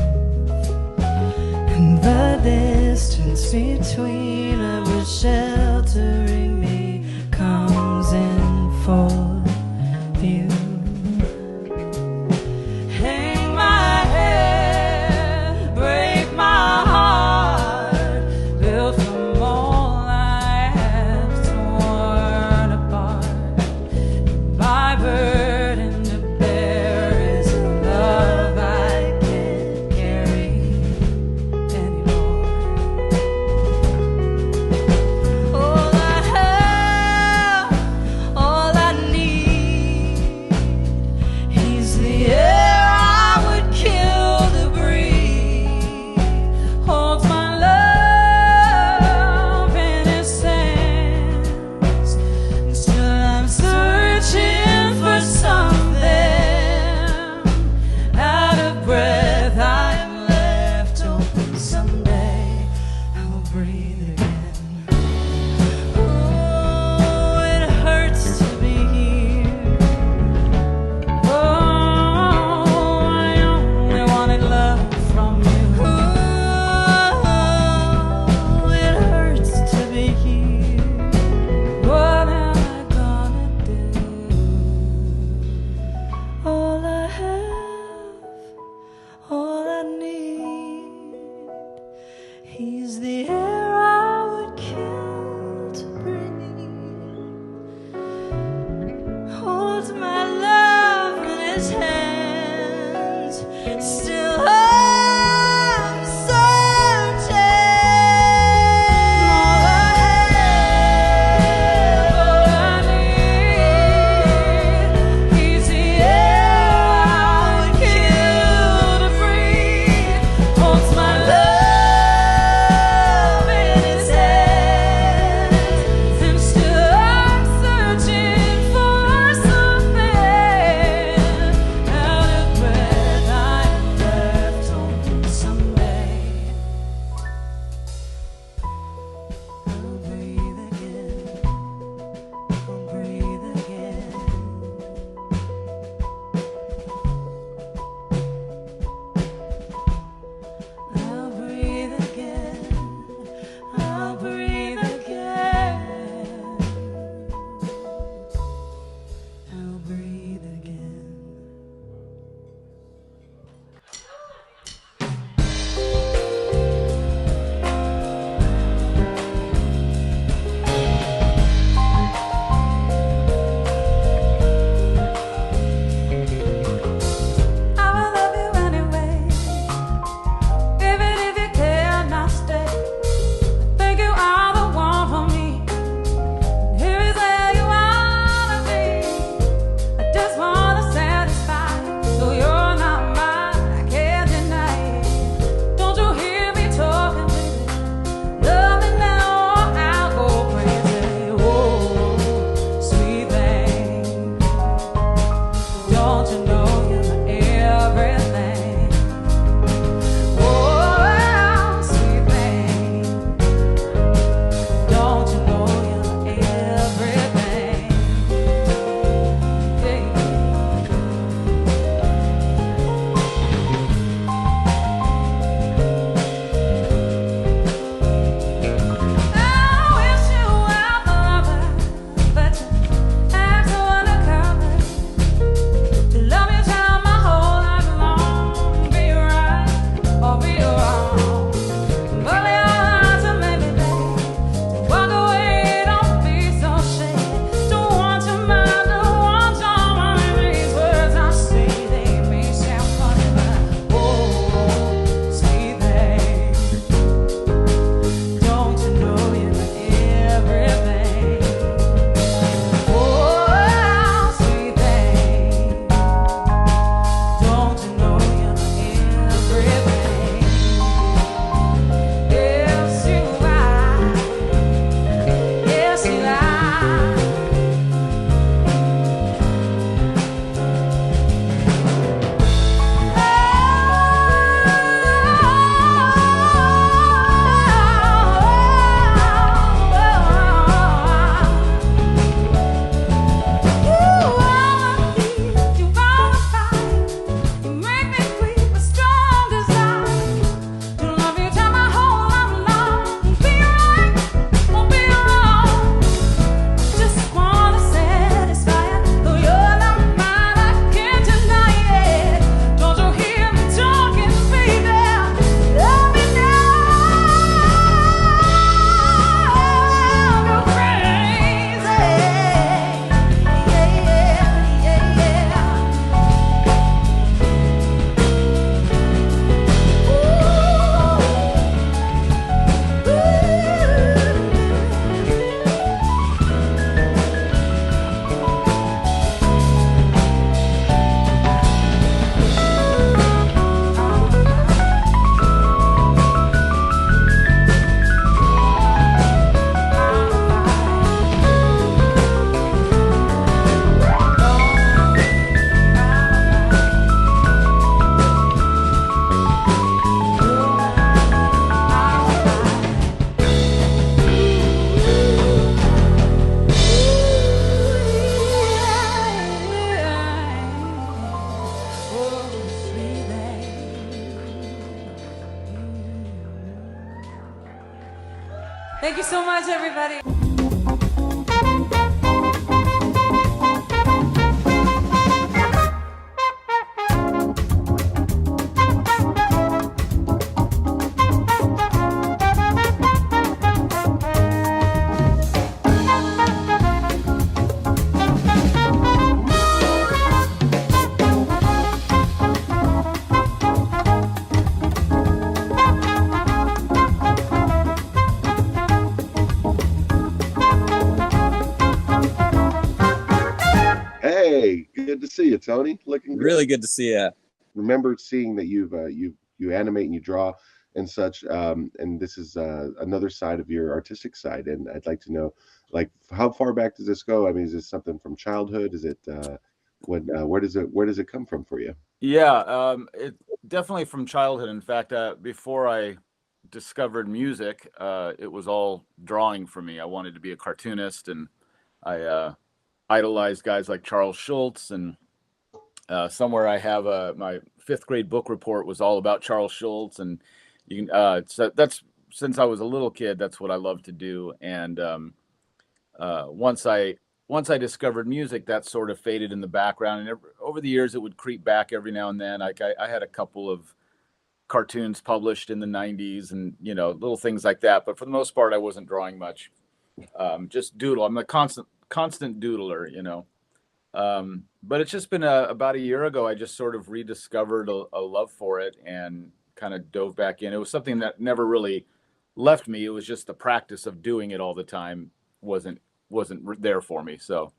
And the distance between us sheltering me comes in full view. Hang my head, break my heart, built from all I have torn apart. My burden to bear is a love I can't carry anymore. All I have, all I need, he's the air I would kill to breathe. Holds my love in his hands. And still I'm searching for something. Out of breath I am left open. Someday I'll breathe again. Oh, it hurts to be here. Oh, I only wanted love from you. Oh, it hurts to be here. What am I gonna do? All I have, all I need, he's the air I would kill to breathe. Holds my love in his hands. Still I'm searching. All I have, all I need, he's the air I would kill to breathe. Holds my love in his hands. And still I'm searching for something. Oh, sweet babe. Thank you so much, everybody. Hey, good to see you, Tony. Looking good. Really good to see you. Remember seeing that you animate and you draw and such, and this is another side of your artistic side, and I'd like to know, like, how far back does this go? I mean, is this something from childhood? Is it where does it come from for you? Yeah, it definitely from childhood. In fact, before I discovered music, it was all drawing for me. I wanted to be a cartoonist, and I idolized guys like Charles Schultz. And somewhere I have my fifth grade book report was all about Charles Schultz, and you can so that's since I was a little kid, that's what I loved to do. And once I discovered music, that sort of faded in the background, and over the years, it would creep back every now and then. Like I had a couple of cartoons published in the '90s, and little things like that. But for the most part, I wasn't drawing much. Just doodle. I'm a constant doodler. But it's just been about a year ago, I just sort of rediscovered a love for it and kind of dove back in. It was something that never really left me. It was just the practice of doing it all the time wasn't there for me. So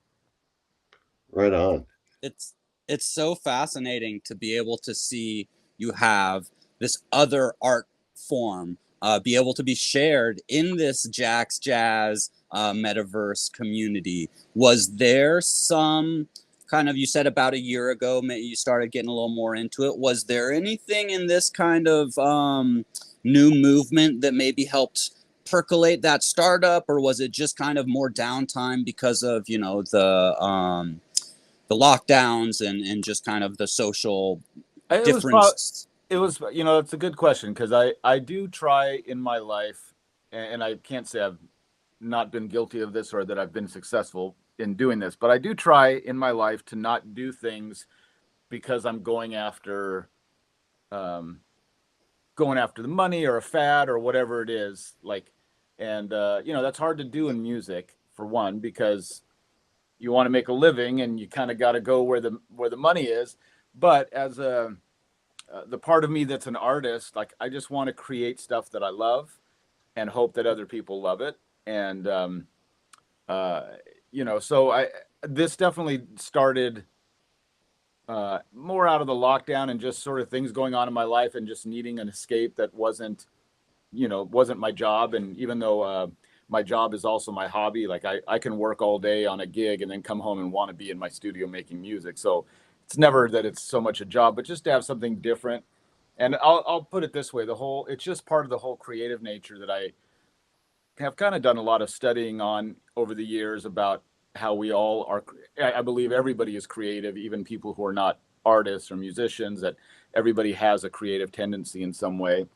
Right on. It's so fascinating to be able to see you have this other art form be able to be shared in this Jack's Jazz metaverse community. Was there some kind of, you said about a year ago, maybe you started getting a little more into it. Was there anything in this kind of new movement that maybe helped percolate that startup, or was it just kind of more downtime because of the lockdowns and just kind of the social difference? It's a good question, because I do try in my life, and I can't say I've not been guilty of this or that I've been successful in doing this, but I do try in my life to not do things because I'm going after the money or a fad or whatever it is. And that's hard to do in music, for one, because you want to make a living and you kind of got to go where the money is. But as the part of me that's an artist, like, I just want to create stuff that I love and hope that other people love it. And so this definitely started more out of the lockdown and just sort of things going on in my life and just needing an escape that wasn't my job. And even though my job is also my hobby, like I can work all day on a gig and then come home and want to be in my studio making music. So it's never that it's so much a job, but just to have something different. And I'll put it this way, it's just part of the whole creative nature that I have kind of done a lot of studying on over the years, about how we all are. I believe everybody is creative, even people who are not artists or musicians, that everybody has a creative tendency in some way.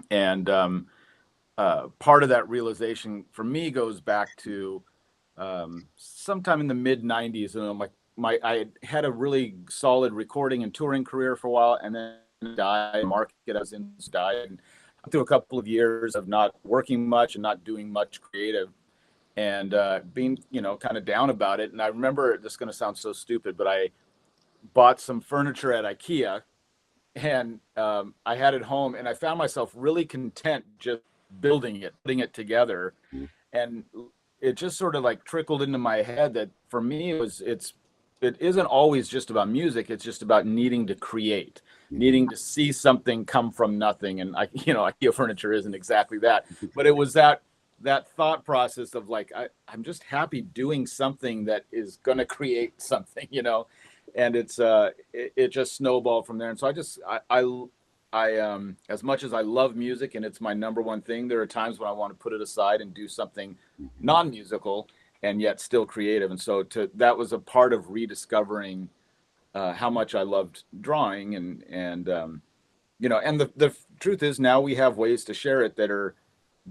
And part of that realization for me goes back to sometime in the mid '90s. I had a really solid recording and touring career for a while, and then market as in died, and through a couple of years of not working much and not doing much creative, and being kind of down about it. And I remember, this is going to sound so stupid, but I bought some furniture at IKEA, and I had it home, and I found myself really content just putting it together. And it just sort of like trickled into my head that for me it isn't always just about music. It's just about needing to create, needing to see something come from nothing. And IKEA furniture isn't exactly that, but it was that thought process of like, I'm just happy doing something that is going to create something, and it just snowballed from there. And so I as much as I love music and it's my number one thing, there are times when I want to put it aside and do something non-musical and yet still creative. And so that was a part of rediscovering how much I loved drawing, and you know, and the truth is now we have ways to share it that are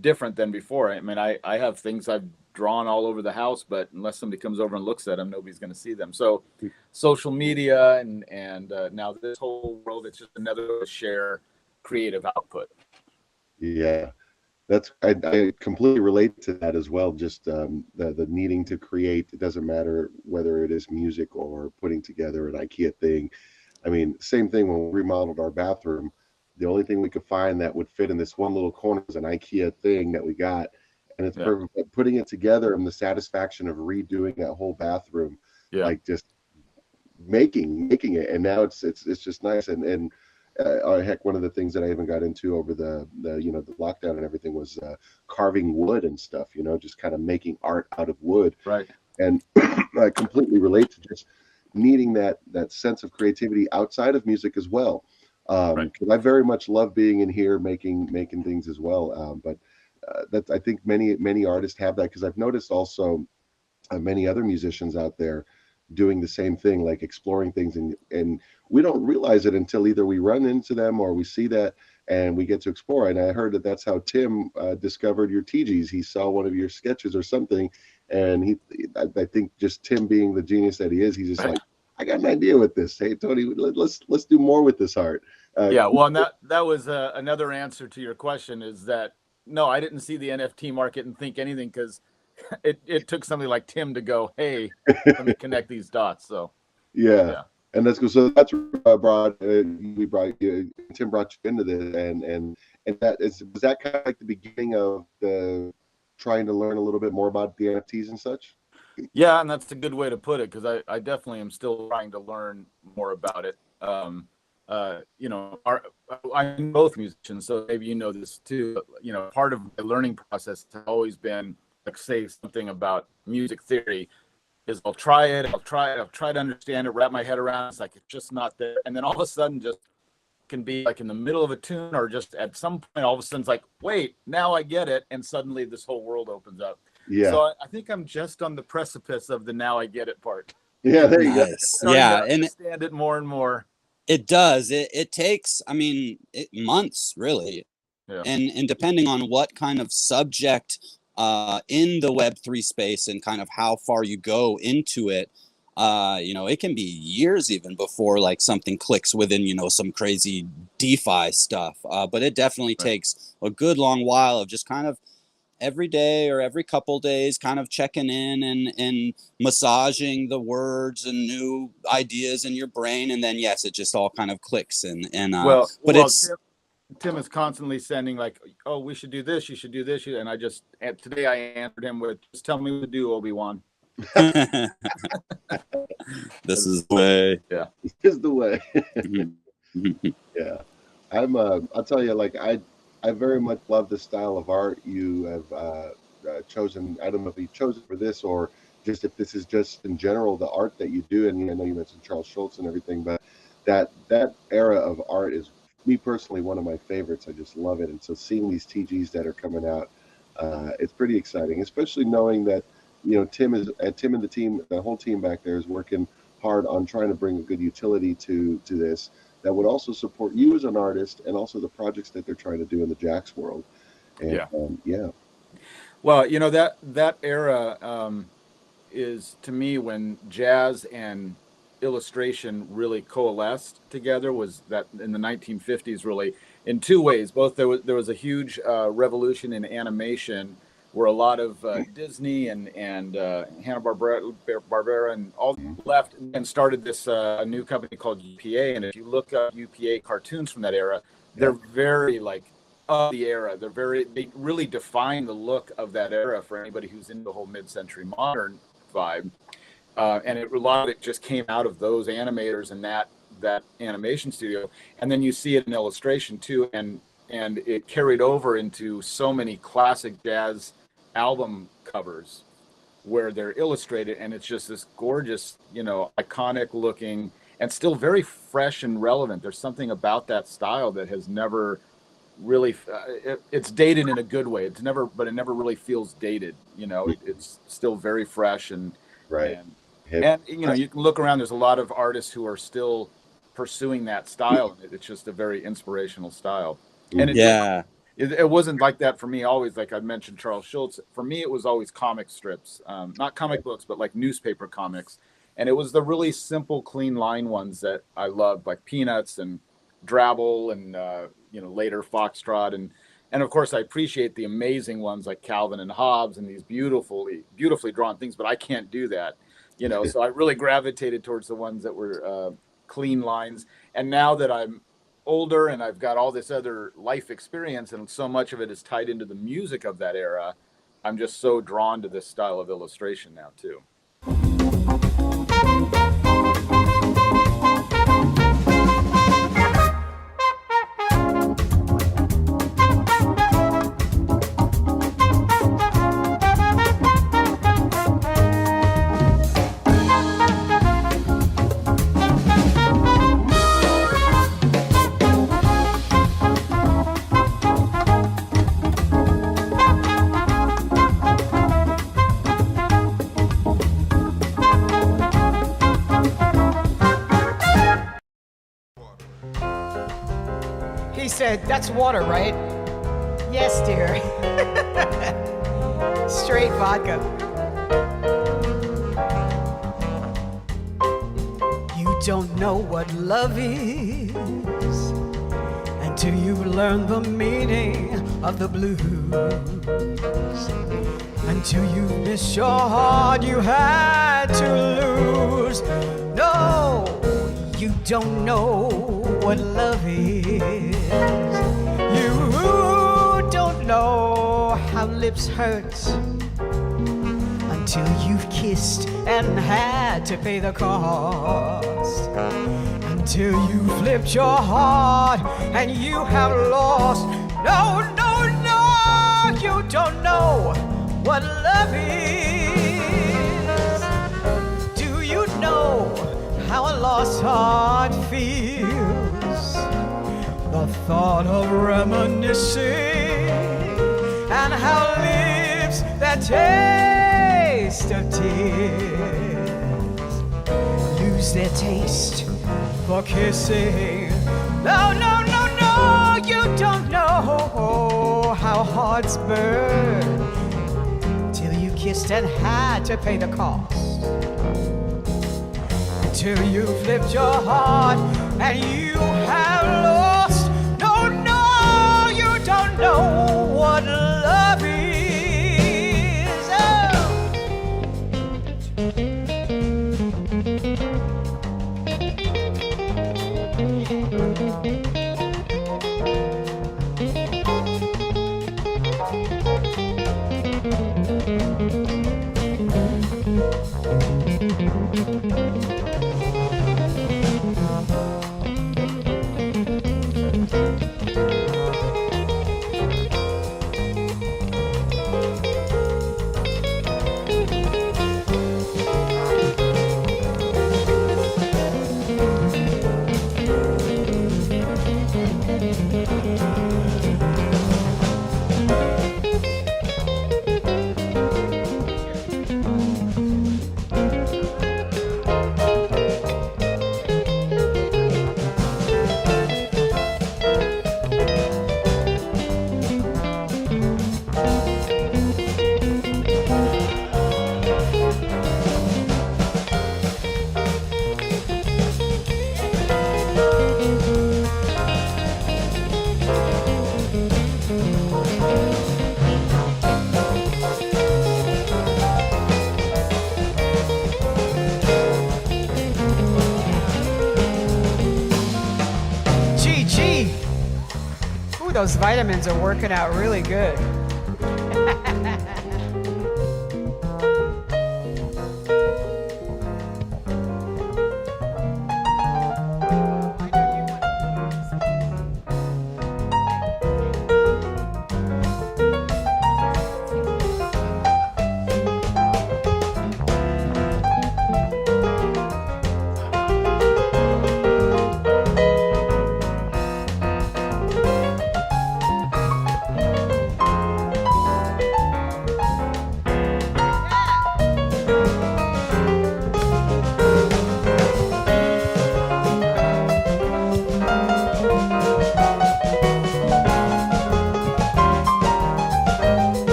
different than before. I mean, I have things I've drawn all over the house, but unless somebody comes over and looks at them, nobody's going to see them. So social media and now this whole world, it's just another way to share creative output. Yeah. I completely relate to that as well. Just the needing to create. It doesn't matter whether it is music or putting together an IKEA thing. I mean, same thing when we remodeled our bathroom. The only thing we could find that would fit in this one little corner was an IKEA thing that we got, and it's Yeah. perfect. But putting it together and the satisfaction of redoing that whole bathroom, Yeah. like just making it, and now it's just nice. And heck, one of the things that I even got into over the the lockdown and everything was carving wood and stuff. Just kind of making art out of wood. Right. And I completely relate to just needing that sense of creativity outside of music as well. Right. 'Cause I very much love being in here making things as well. But that's I think many artists have that, because I've noticed also many other musicians out there doing the same thing, like exploring things, and we don't realize it until either we run into them or we see that and we get to explore. And I heard that that's how Tim discovered your TGs. He saw one of your sketches or something, and I think just Tim being the genius that he is, he's just like, I got an idea with this. Hey Tony, let's do more with this art. Yeah, well, and that was another answer to your question, is that no, I didn't see the NFT market and think anything, because it took somebody like Tim to go, hey, let me connect these dots. So yeah. And that's good. So that's brought Tim brought you into this, and was that kind of like the beginning of the trying to learn a little bit more about the NFTs and such? Yeah, and that's a good way to put it, because I definitely am still trying to learn more about it. I'm both musicians, so maybe you know this too. Part of my learning process has always been, like, say something about music theory, is I'll try to understand it, wrap my head around it. It's like, it's just not there. And then all of a sudden, just can be like in the middle of a tune, or just at some point, all of a sudden it's like, wait, now I get it. And suddenly this whole world opens up. Yeah. So I think I'm just on the precipice of the now I get it part. Yeah, there you Nice. go. Starting Yeah, to understand it more and more. It does. It takes, I mean, months, really. Yeah. And depending on what kind of subject in the Web3 space and kind of how far you go into it, it can be years even before like something clicks within, some crazy DeFi stuff. But it definitely takes a good long while of just kind of every day or every couple days kind of checking in and massaging the words and new ideas in your brain, and then yes, it just all kind of clicks Tim is constantly sending like, oh, we should do this, you should do this, and today I answered him with, just tell me what to do, Obi-Wan. This is the way. Yeah, this is the way. Yeah, I'll tell you, like, I very much love the style of art you have chosen. I don't know if you chose it for this, or just if this is just in general the art that you do. And I know you mentioned Charles Schultz and everything, but that era of art is, me personally, one of my favorites. I just love it. And so seeing these TGs that are coming out, it's pretty exciting, especially knowing that Tim and the team, the whole team back there, is working hard on trying to bring a good utility to this that would also support you as an artist, and also the projects that they're trying to do in the Jax world. And yeah. Well, that era is, to me, when jazz and illustration really coalesced together, was that in the 1950s, really, in two ways. Both there was a huge revolution in animation, where a lot of Disney and Hanna-Barbera and all left and started this a new company called UPA. And if you look up UPA cartoons from that era, they're very like of the era. They really define the look of that era for anybody who's into the whole mid-century modern vibe. And a lot of it just came out of those animators and that animation studio. And then you see it in illustration too, and it carried over into so many classic jazz album covers where they're illustrated, and it's just this gorgeous, iconic looking and still very fresh and relevant. There's something about that style that has never really it's dated in a good way. But it never really feels dated. It's still very fresh and right. And you can look around. There's a lot of artists who are still pursuing that style. It's just a very inspirational style. And it wasn't like that for me always. Like I mentioned, Charles Schulz. For me, it was always comic strips, not comic books, but like newspaper comics. And it was the really simple, clean line ones that I loved, like Peanuts and Drabble, and later Foxtrot, and of course I appreciate the amazing ones like Calvin and Hobbes and these beautifully drawn things. But I can't do that, So I really gravitated towards the ones that were clean lines. And now that I'm older and I've got all this other life experience, and so much of it is tied into the music of that era, I'm just so drawn to this style of illustration now too. He said, "That's water, right?" "Yes, dear." Straight vodka. You don't know what love is until you've learned the meaning of the blues. Until you miss your heart you had to lose. No, you don't know what love is. You don't know how lips hurt until you've kissed and had to pay the cost. Until you flipped your heart and you have lost. No, no, no, you don't know what love is. Do you know how a lost heart feels? The thought of reminiscing, and how lips that taste of tears lose their taste for kissing. No, no, no, no, you don't know how hearts burn till you kissed and had to pay the cost. Till you flipped your heart and you have lost. No, no, you don't know what love is. Oh. Those vitamins are working out really good.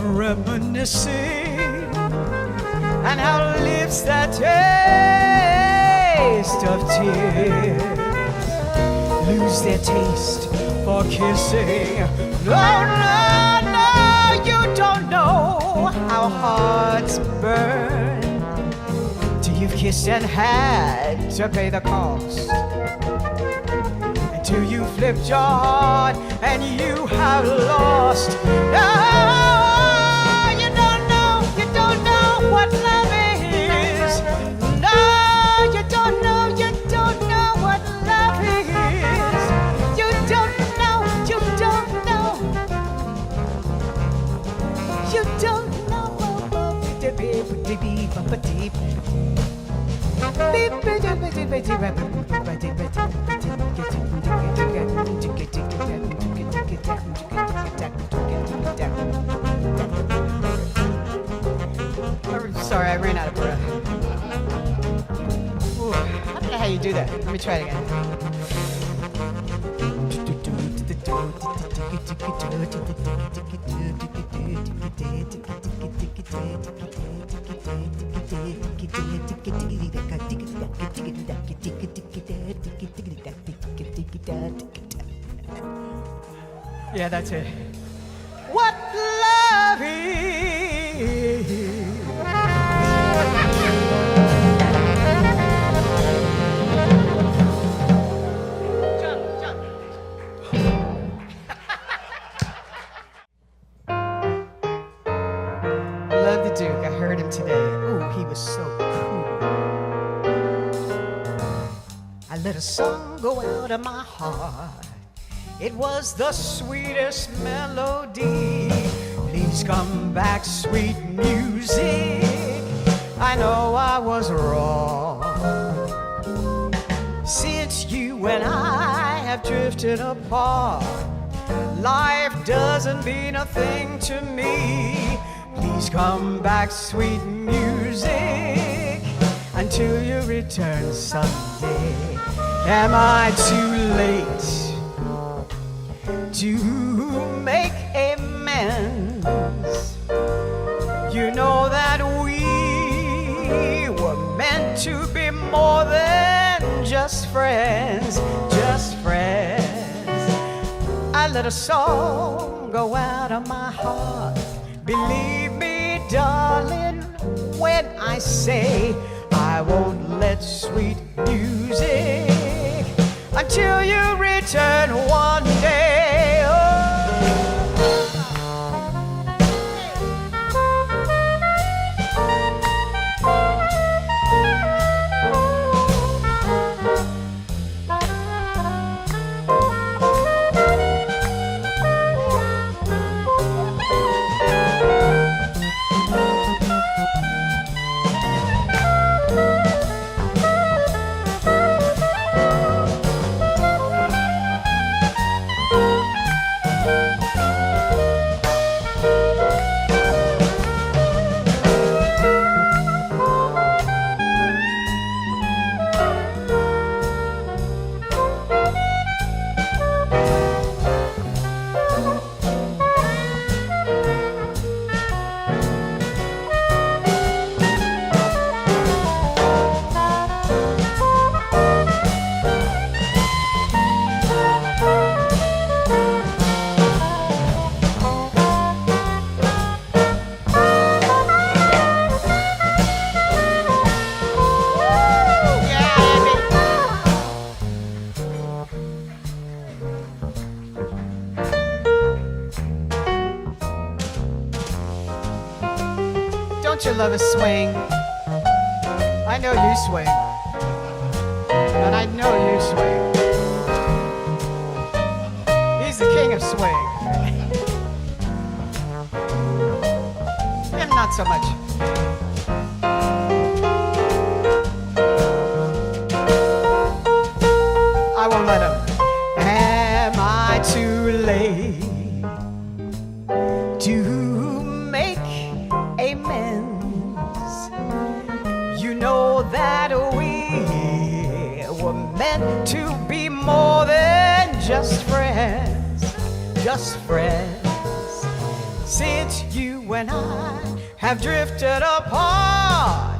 reminiscing, and our lips that taste of tears lose their taste for kissing. No, no, no, you don't know how hearts burn till you've kissed and had to pay the cost. Until you flipped your heart and you have lost. No, you don't know what love is. No, you don't know what love is. You don't know. You don't know. Sorry, I ran out of breath. Ooh, I don't know how you do that. Let me try it again. Yeah, that's it. What love is. Love the Duke. I heard him today. Ooh, he was so cool. I let a song go out of my heart. It was the sweetest melody. Please come back, sweet music. I know I was wrong. Since you and I have drifted apart, life doesn't mean a thing to me. Please come back, sweet music, until you return someday. Am I too late to make amends? You know that we were meant to be more than just friends, just friends. I let a song go out of my heart. Believe me, darling, when I say I won't let sweet music until you return one day. Oh. Don't you love a swing? I know you swing. And I know you swing. He's the king of swing. Him not so much. I won't let him. Am I too late to make amends? You know that we were meant to be more than just friends, just friends. Since you you and I have drifted apart.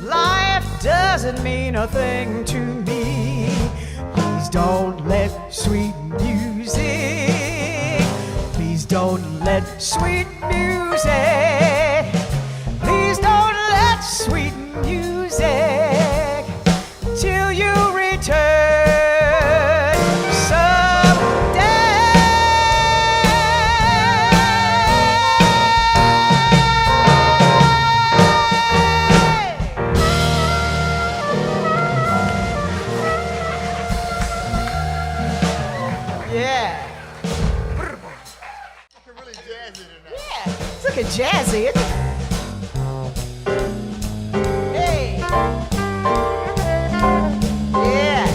Life doesn't mean a thing to me. Please don't let sweet music, please don't let sweet music, please don't let sweet music till you return someday. Yeah. Really jazzy tonight. Yeah. It's looking jazzy, isn't it? Hey. Yeah.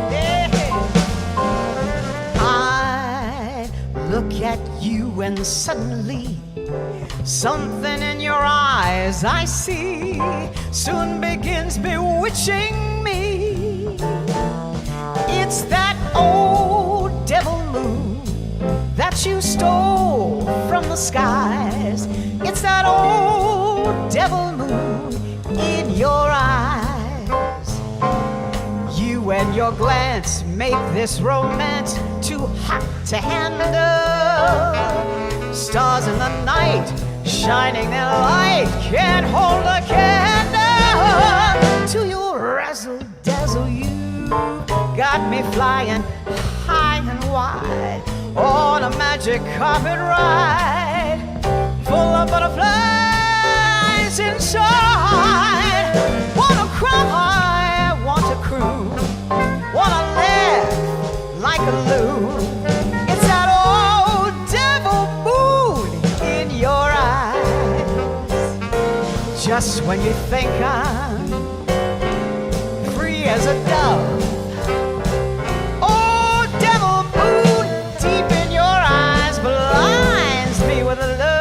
Hey. I look at you and suddenly something in your eyes I see soon begins bewitching me. It's that old devil moon that you stole from the skies. It's that old devil moon in your eyes. You and your glance make this romance too hot to handle. Stars in the night, shining their light, can't hold a candle to your razzle dazzle. You got me flying high and wide on a magic carpet ride, full of butterflies inside. Wanna cry, want to croon, wanna laugh like a loon. It's that old devil moon in your eyes. Just when you think I'm free as a dove, oh devil moon deep in your eyes blinds me with a love.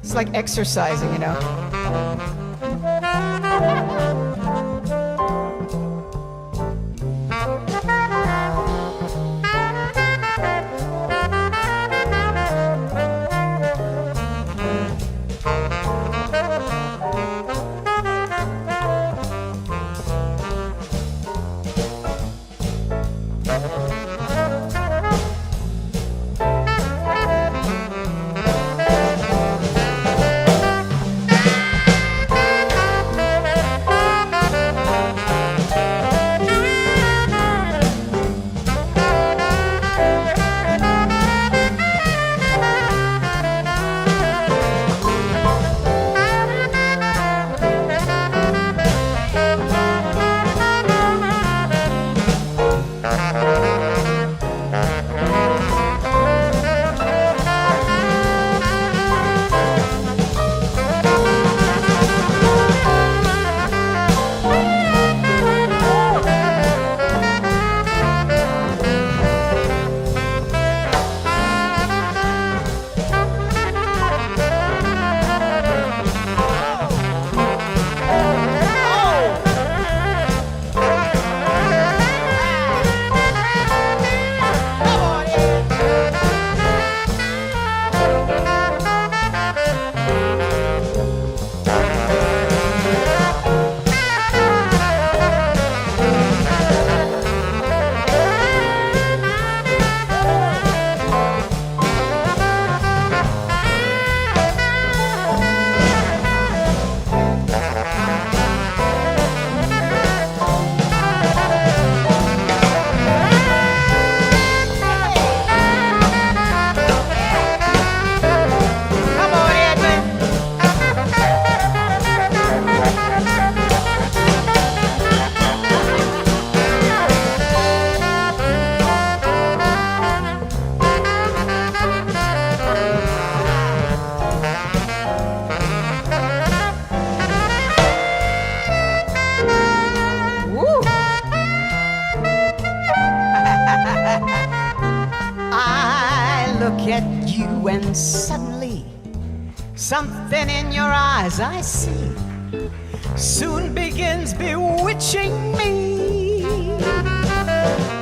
It's like exercising, you know. Something in your eyes I see soon begins bewitching me.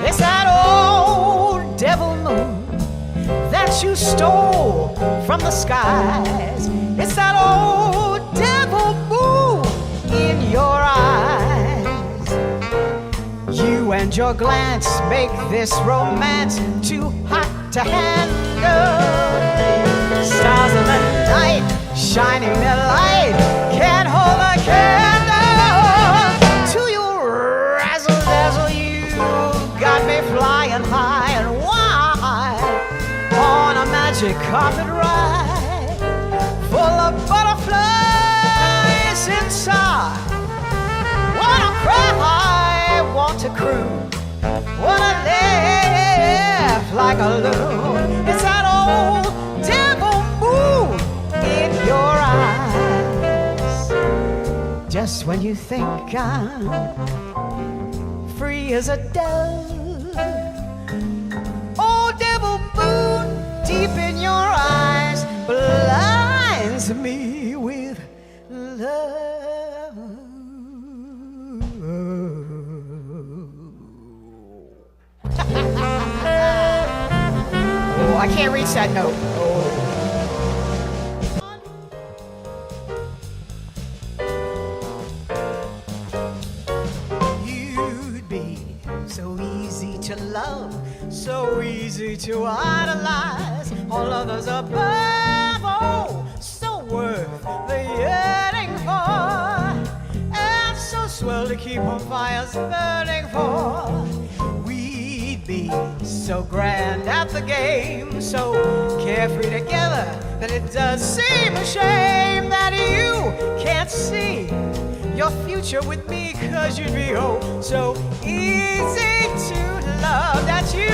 It's that old devil moon that you stole from the skies. It's that old devil moon in your eyes. You and your glance make this romance too hot to handle. Stars in the night, shining their light, can't hold a candle to your razzle dazzle. You got me flying high and wide on a magic carpet ride, full of butterflies inside. Wanna cry, want to cruise, wanna laugh like a loon. It's that old devil moon in your eyes. Just when you think I'm free as a dove, old devil moon deep in your eyes blinds me with love. Oh, I can't reach that note. You'd be so easy to love, so easy to idolize. All others above, oh, so worth the yearning for, and so swell to keep on fires burning for. We'd be so grand at the game, so carefree together, that it does seem a shame that you can't see your future with me, 'cause you'd be oh so easy to love that you.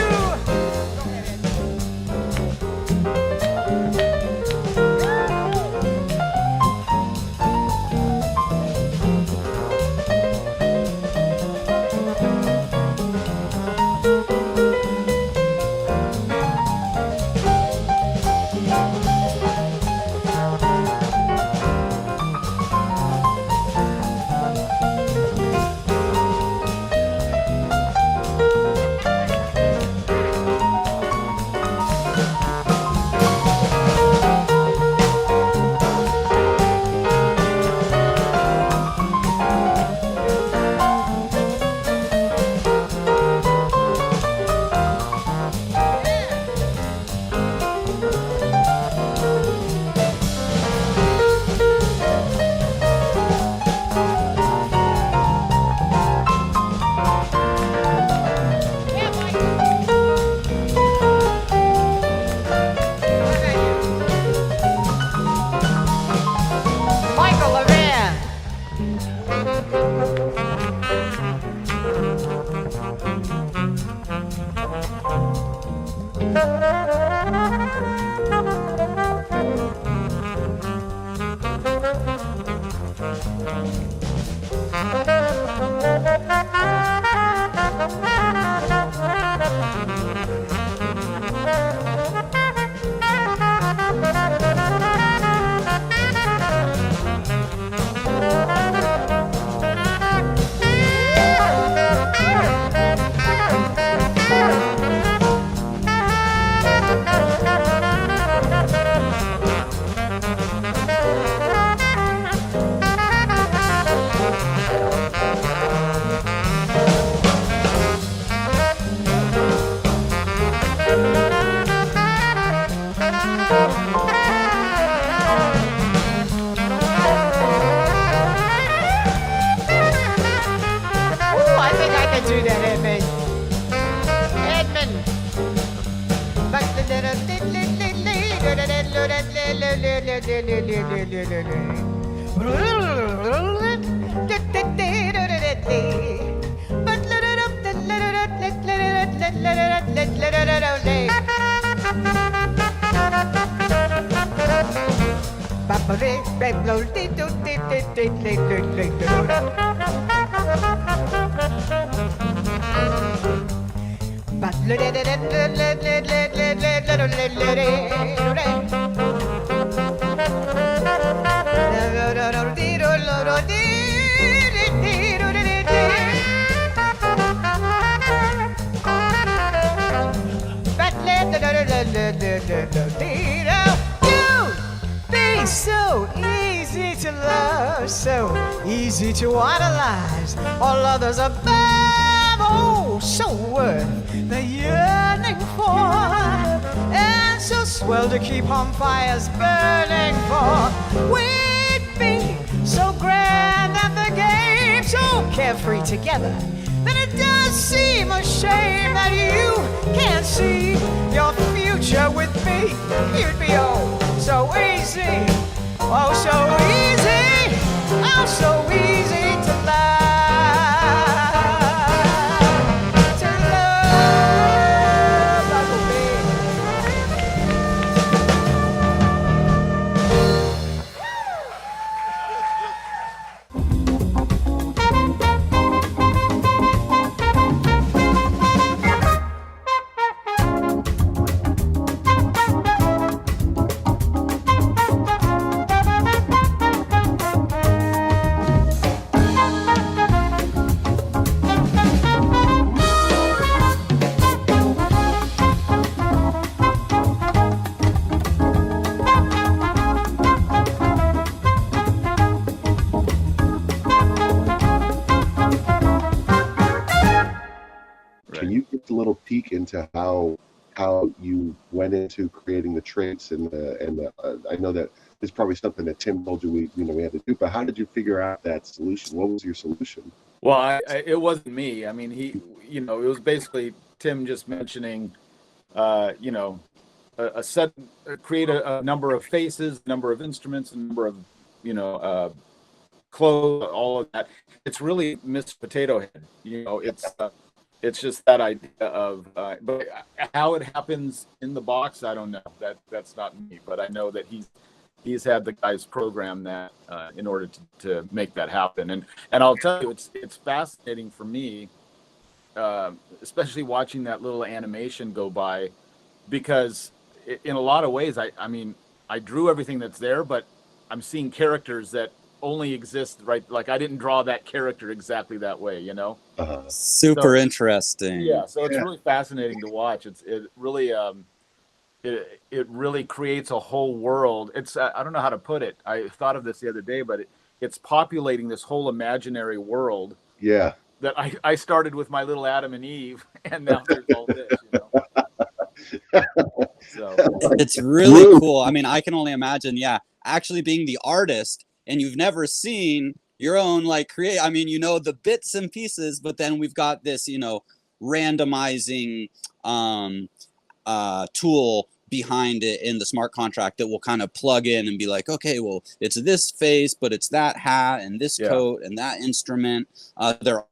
easy to idolize. All others above, oh, so worth the yearning for. And so swell to keep on fires burning for. We'd be so grand at the game, so carefree together, that it does seem a shame that you can't see your future with me. You'd be oh so easy, oh so easy, oh so easy to love, like a Can you give a little peek into how you went into creating the traits and the I know that it's probably something that Tim told you we had to do, but how did you figure out that solution? What was your solution? Well, it wasn't me. I mean, it was basically Tim just mentioning, a set, create a number of faces, number of instruments, a number of, clothes, all of that. It's really Miss Potato Head. It's just that idea of, but how it happens in the box, I don't know. That's not me, but I know that he's had the guys program that in order to make that happen. And I'll tell you, it's fascinating for me, especially watching that little animation go by, because in a lot of ways, I mean, I drew everything that's there, but I'm seeing characters that only exist, right? Like I didn't draw that character exactly that way, Super interesting. Yeah, so it's really fascinating to watch. It really creates a whole world. It's I don't know how to put it. I thought of this the other day, but it's populating this whole imaginary world. Yeah. That I started with my little Adam and Eve, and now there's all this. So it's really cool. I mean, I can only imagine. Yeah, actually being the artist, and you've never seen your own I mean, the bits and pieces, but then we've got this, randomizing tool behind it in the smart contract that will kind of plug in and be like, okay, well, it's this face, but it's that hat and this coat and that instrument. They're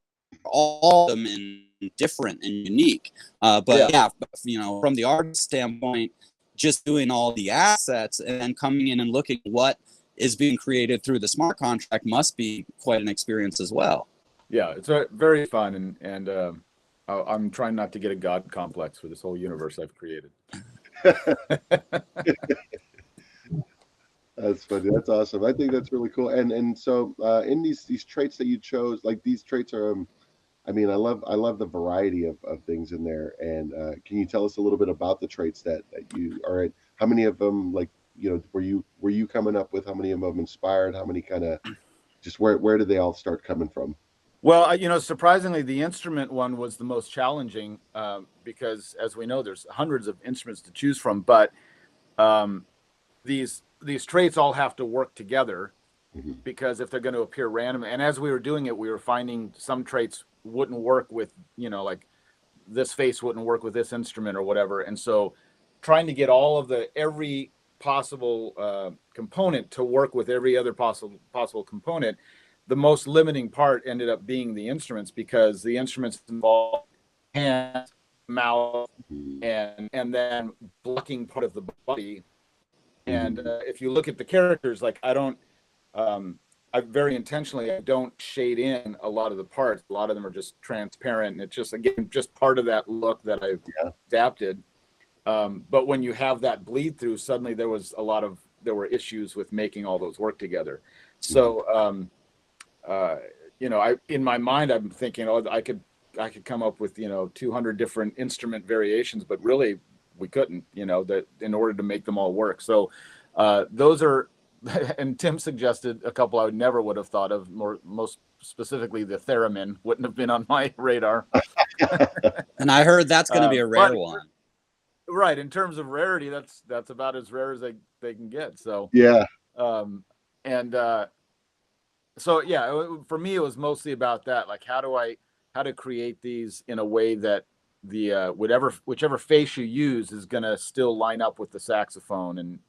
all of them in different and unique. From the artist standpoint, just doing all the assets and then coming in and looking at what is being created through the smart contract must be quite an experience as well. Yeah, it's very fun, and I'm trying not to get a god complex for this whole universe I've created. That's funny. That's awesome. I think that's really cool. And so in these traits that you chose, like these traits are, I mean, I love the variety of things in there. And can you tell us a little bit about the traits that you are in? How many of them, were you coming up with? How many of them inspired? How many kind of just where did they all start coming from? Well, surprisingly, the instrument one was the most challenging because, as we know, there's hundreds of instruments to choose from. But these traits all have to work together, because if they're going to appear random, and as we were doing it, we were finding some traits wouldn't work with, like this face wouldn't work with this instrument or whatever. And so trying to get all of every possible component to work with every other possible component, the most limiting part ended up being the instruments, because the instruments involve hands, mouth, and then blocking part of the body. And if you look at the characters, I very intentionally, I don't shade in a lot of the parts. A lot of them are just transparent, and it's just, again, just part of that look that I've adapted. But when you have that bleed through, suddenly there were issues with making all those work together. So, in my mind, I'm thinking, I could come up with, 200 different instrument variations, but really we couldn't, that in order to make them all work. So those are and Tim suggested a couple I never would have thought of. Most specifically, the theremin wouldn't have been on my radar. And I heard that's going to be a rare one. Right, in terms of rarity, that's about as rare as they can get. So Yeah. So yeah, for me it was mostly about that. Like how to create these in a way that the whichever face you use is gonna still line up with the saxophone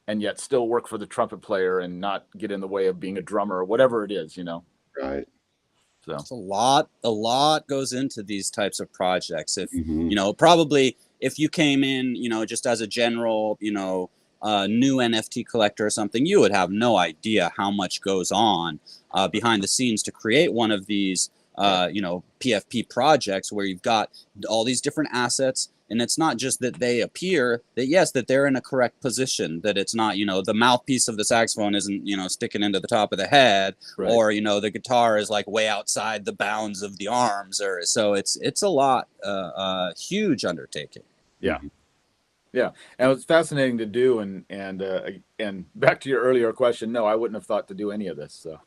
and yet still work for the trumpet player and not get in the way of being a drummer or whatever it is, Right. So it's a lot goes into these types of projects. If probably if you came in, just as a general, new NFT collector or something, you would have no idea how much goes on behind the scenes to create one of these, PFP projects where you've got all these different assets. And it's not just that they appear that they're in a correct position, that it's not, the mouthpiece of the saxophone isn't, sticking into the top of the head, right, or, the guitar is like way outside the bounds of the arms, or so it's a lot, huge undertaking. Yeah. Yeah. And it was fascinating to do. And back to your earlier question, no, I wouldn't have thought to do any of this. So.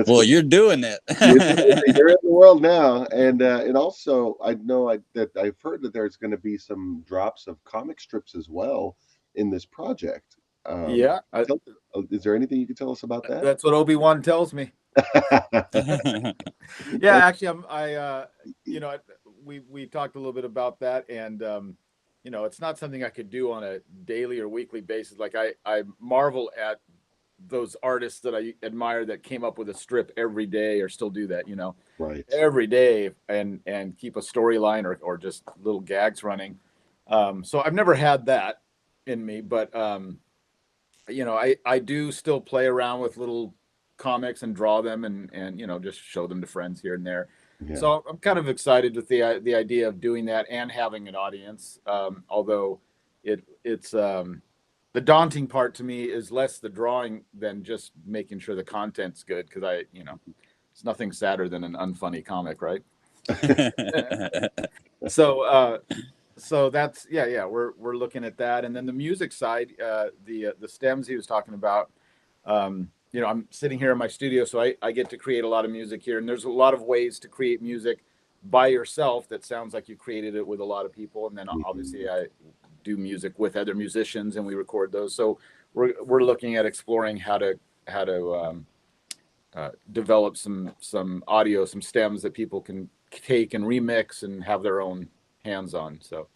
Well, you're doing it. You're in the world now, and also I know that I've heard that there's going to be some drops of comic strips as well in this project. Yeah. Is there anything you could tell us about that? That's what Obi-Wan tells me. Yeah, actually, we talked a little bit about that, and it's not something I could do on a daily or weekly basis. Like I marvel at those artists that I admire that came up with a strip every day or still do that, right, every day and keep a storyline or just little gags running. So I've never had that in me, but I do still play around with little comics and draw them and just show them to friends here and there. Yeah. So I'm kind of excited with the idea of doing that and having an audience. Although it's the daunting part to me is less the drawing than just making sure the content's good, because it's nothing sadder than an unfunny comic, right? So that's we're looking at that, and then the music side, the stems he was talking about. I'm sitting here in my studio, so I get to create a lot of music here, and there's a lot of ways to create music by yourself that sounds like you created it with a lot of people, and then obviously I do music with other musicians and we record those. So we're looking at exploring how to develop some audio, some stems that people can take and remix and have their own hands on. So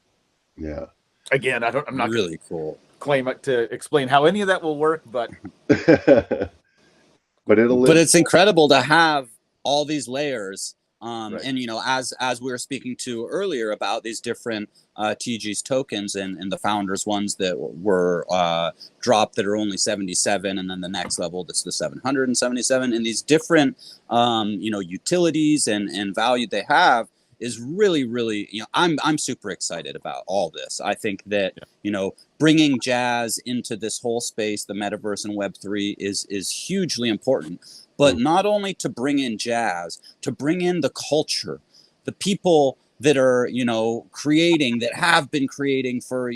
yeah, again, I'm not really cool claim it to explain how any of that will work, but but it's incredible to have all these layers. Right. And as we were speaking to earlier about these different TG's tokens and the founders ones that were dropped that are only 77, and then the next level that's the 777, and these different utilities and value they have is really, really, I'm super excited about all this. I think that bringing jazz into this whole space, the metaverse and Web3 is hugely important. But not only to bring in jazz, to bring in the culture, the people that are, creating, that have been creating for,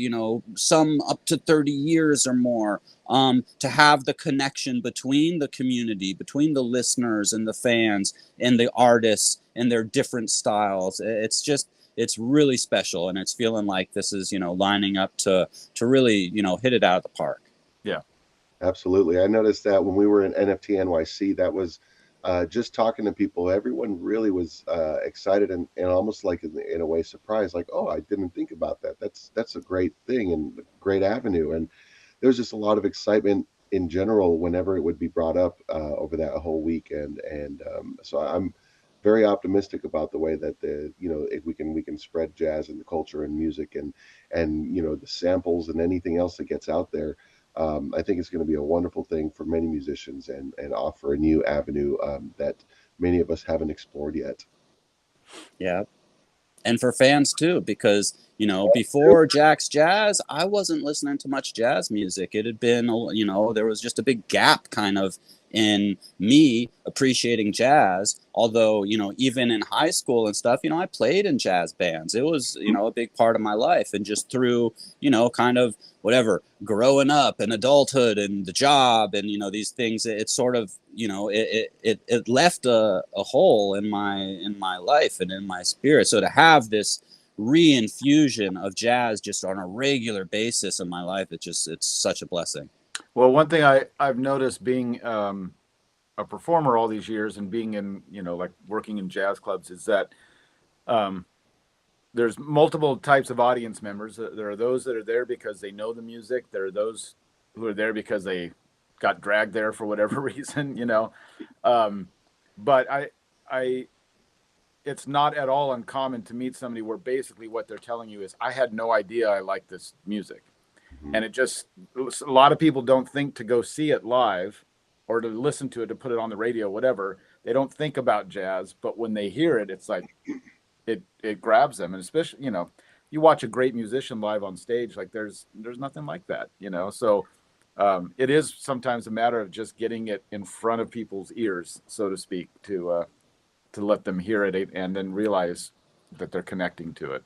some up to 30 years or more, to have the connection between the community, between the listeners and the fans and the artists and their different styles. It's really special, and it's feeling like this is, lining up to really, hit it out of the park. Yeah. Absolutely. I noticed that when we were in NFT NYC, that was just talking to people, everyone really was excited and almost like in a way surprised, like, oh, I didn't think about that. That's a great thing and a great avenue. And there's just a lot of excitement in general whenever it would be brought up over that whole weekend. And so I'm very optimistic about the way that if we can spread jazz and the culture and music and the samples and anything else that gets out there. I think it's going to be a wonderful thing for many musicians and offer a new avenue that many of us haven't explored yet. Yeah. And for fans too, because, before Jack's Jazz, I wasn't listening to much jazz music. It had been, there was just a big gap kind of in me appreciating jazz. Although, you know, even in high school and stuff, you know, I played in jazz bands. It was, you know, a big part of my life. And just through, you know, kind of whatever, growing up and adulthood and the job and, you know, these things, it sort of, you know, it left a hole in my life and in my spirit. So to have this reinfusion of jazz just on a regular basis in my life, it's such a blessing. Well, one thing I've noticed being a performer all these years and being in, you know, like working in jazz clubs is that there's multiple types of audience members. There are those that are there because they know the music. There are those who are there because they got dragged there for whatever reason, you know. But it's not at all uncommon to meet somebody where basically what they're telling you is, I had no idea I liked this music. And a lot of people don't think to go see it live or to listen to it, to put it on the radio, whatever. They don't think about jazz, but when they hear it, it's like, it grabs them. And especially, you know, you watch a great musician live on stage, like there's nothing like that, you know? So it is sometimes a matter of just getting it in front of people's ears, so to speak, to let them hear it and then realize that they're connecting to it.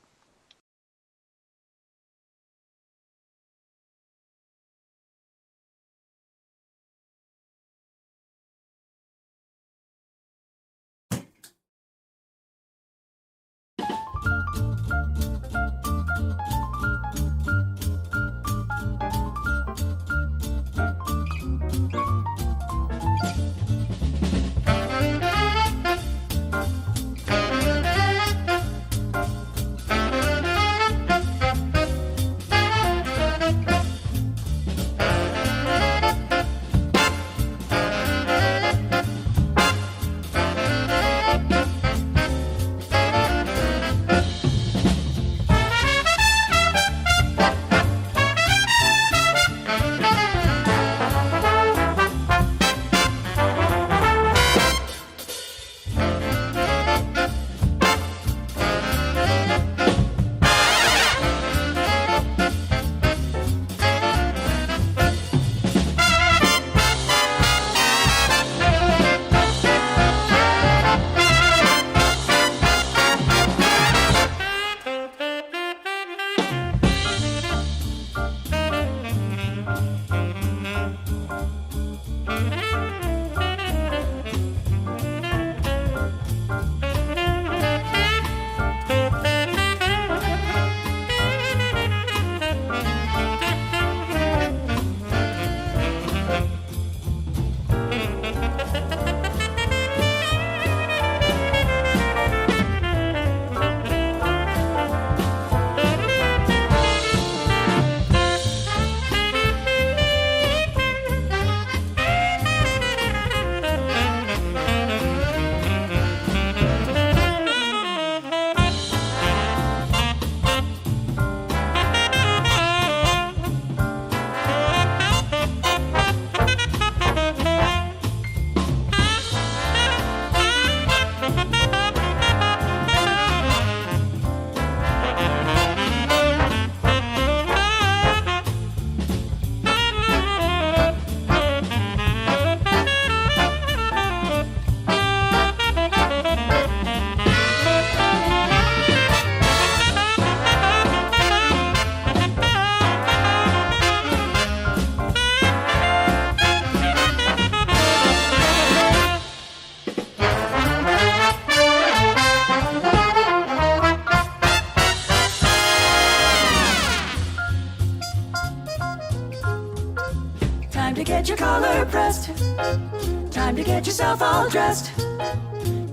Time to get yourself all dressed.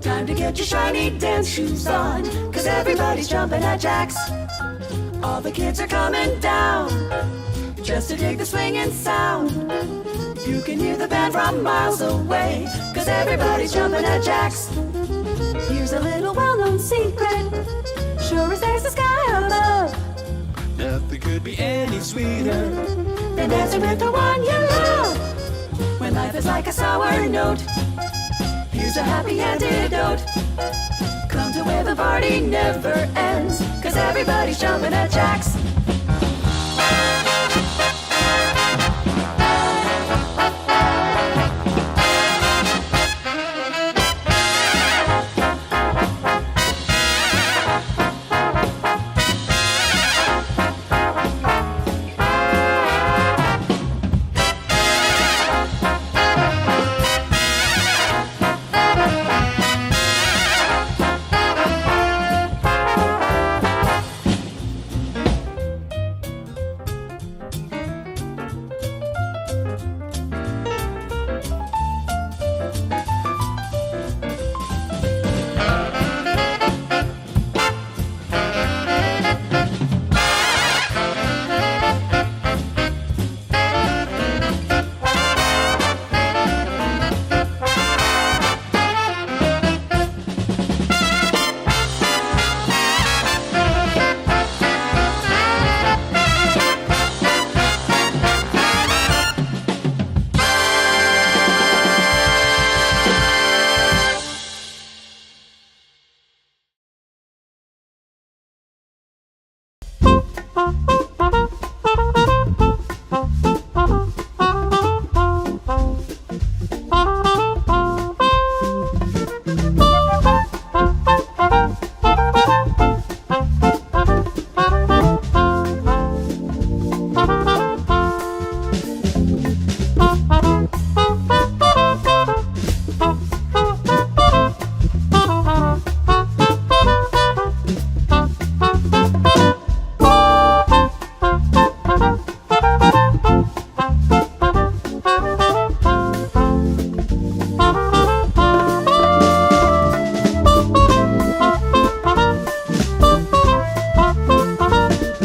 Time to get your shiny dance shoes on, 'cause everybody's jumping at Jack's. All the kids are coming down just to dig the swinging sound. You can hear the band from miles away, 'cause everybody's jumping at Jack's. Here's a little well-known secret, sure as there's a sky above. Nothing could be any sweeter than dancing with the one you love. When life is like a sour note, here's a happy antidote. Come to where the party never ends, 'cause everybody's jumping at Jack's.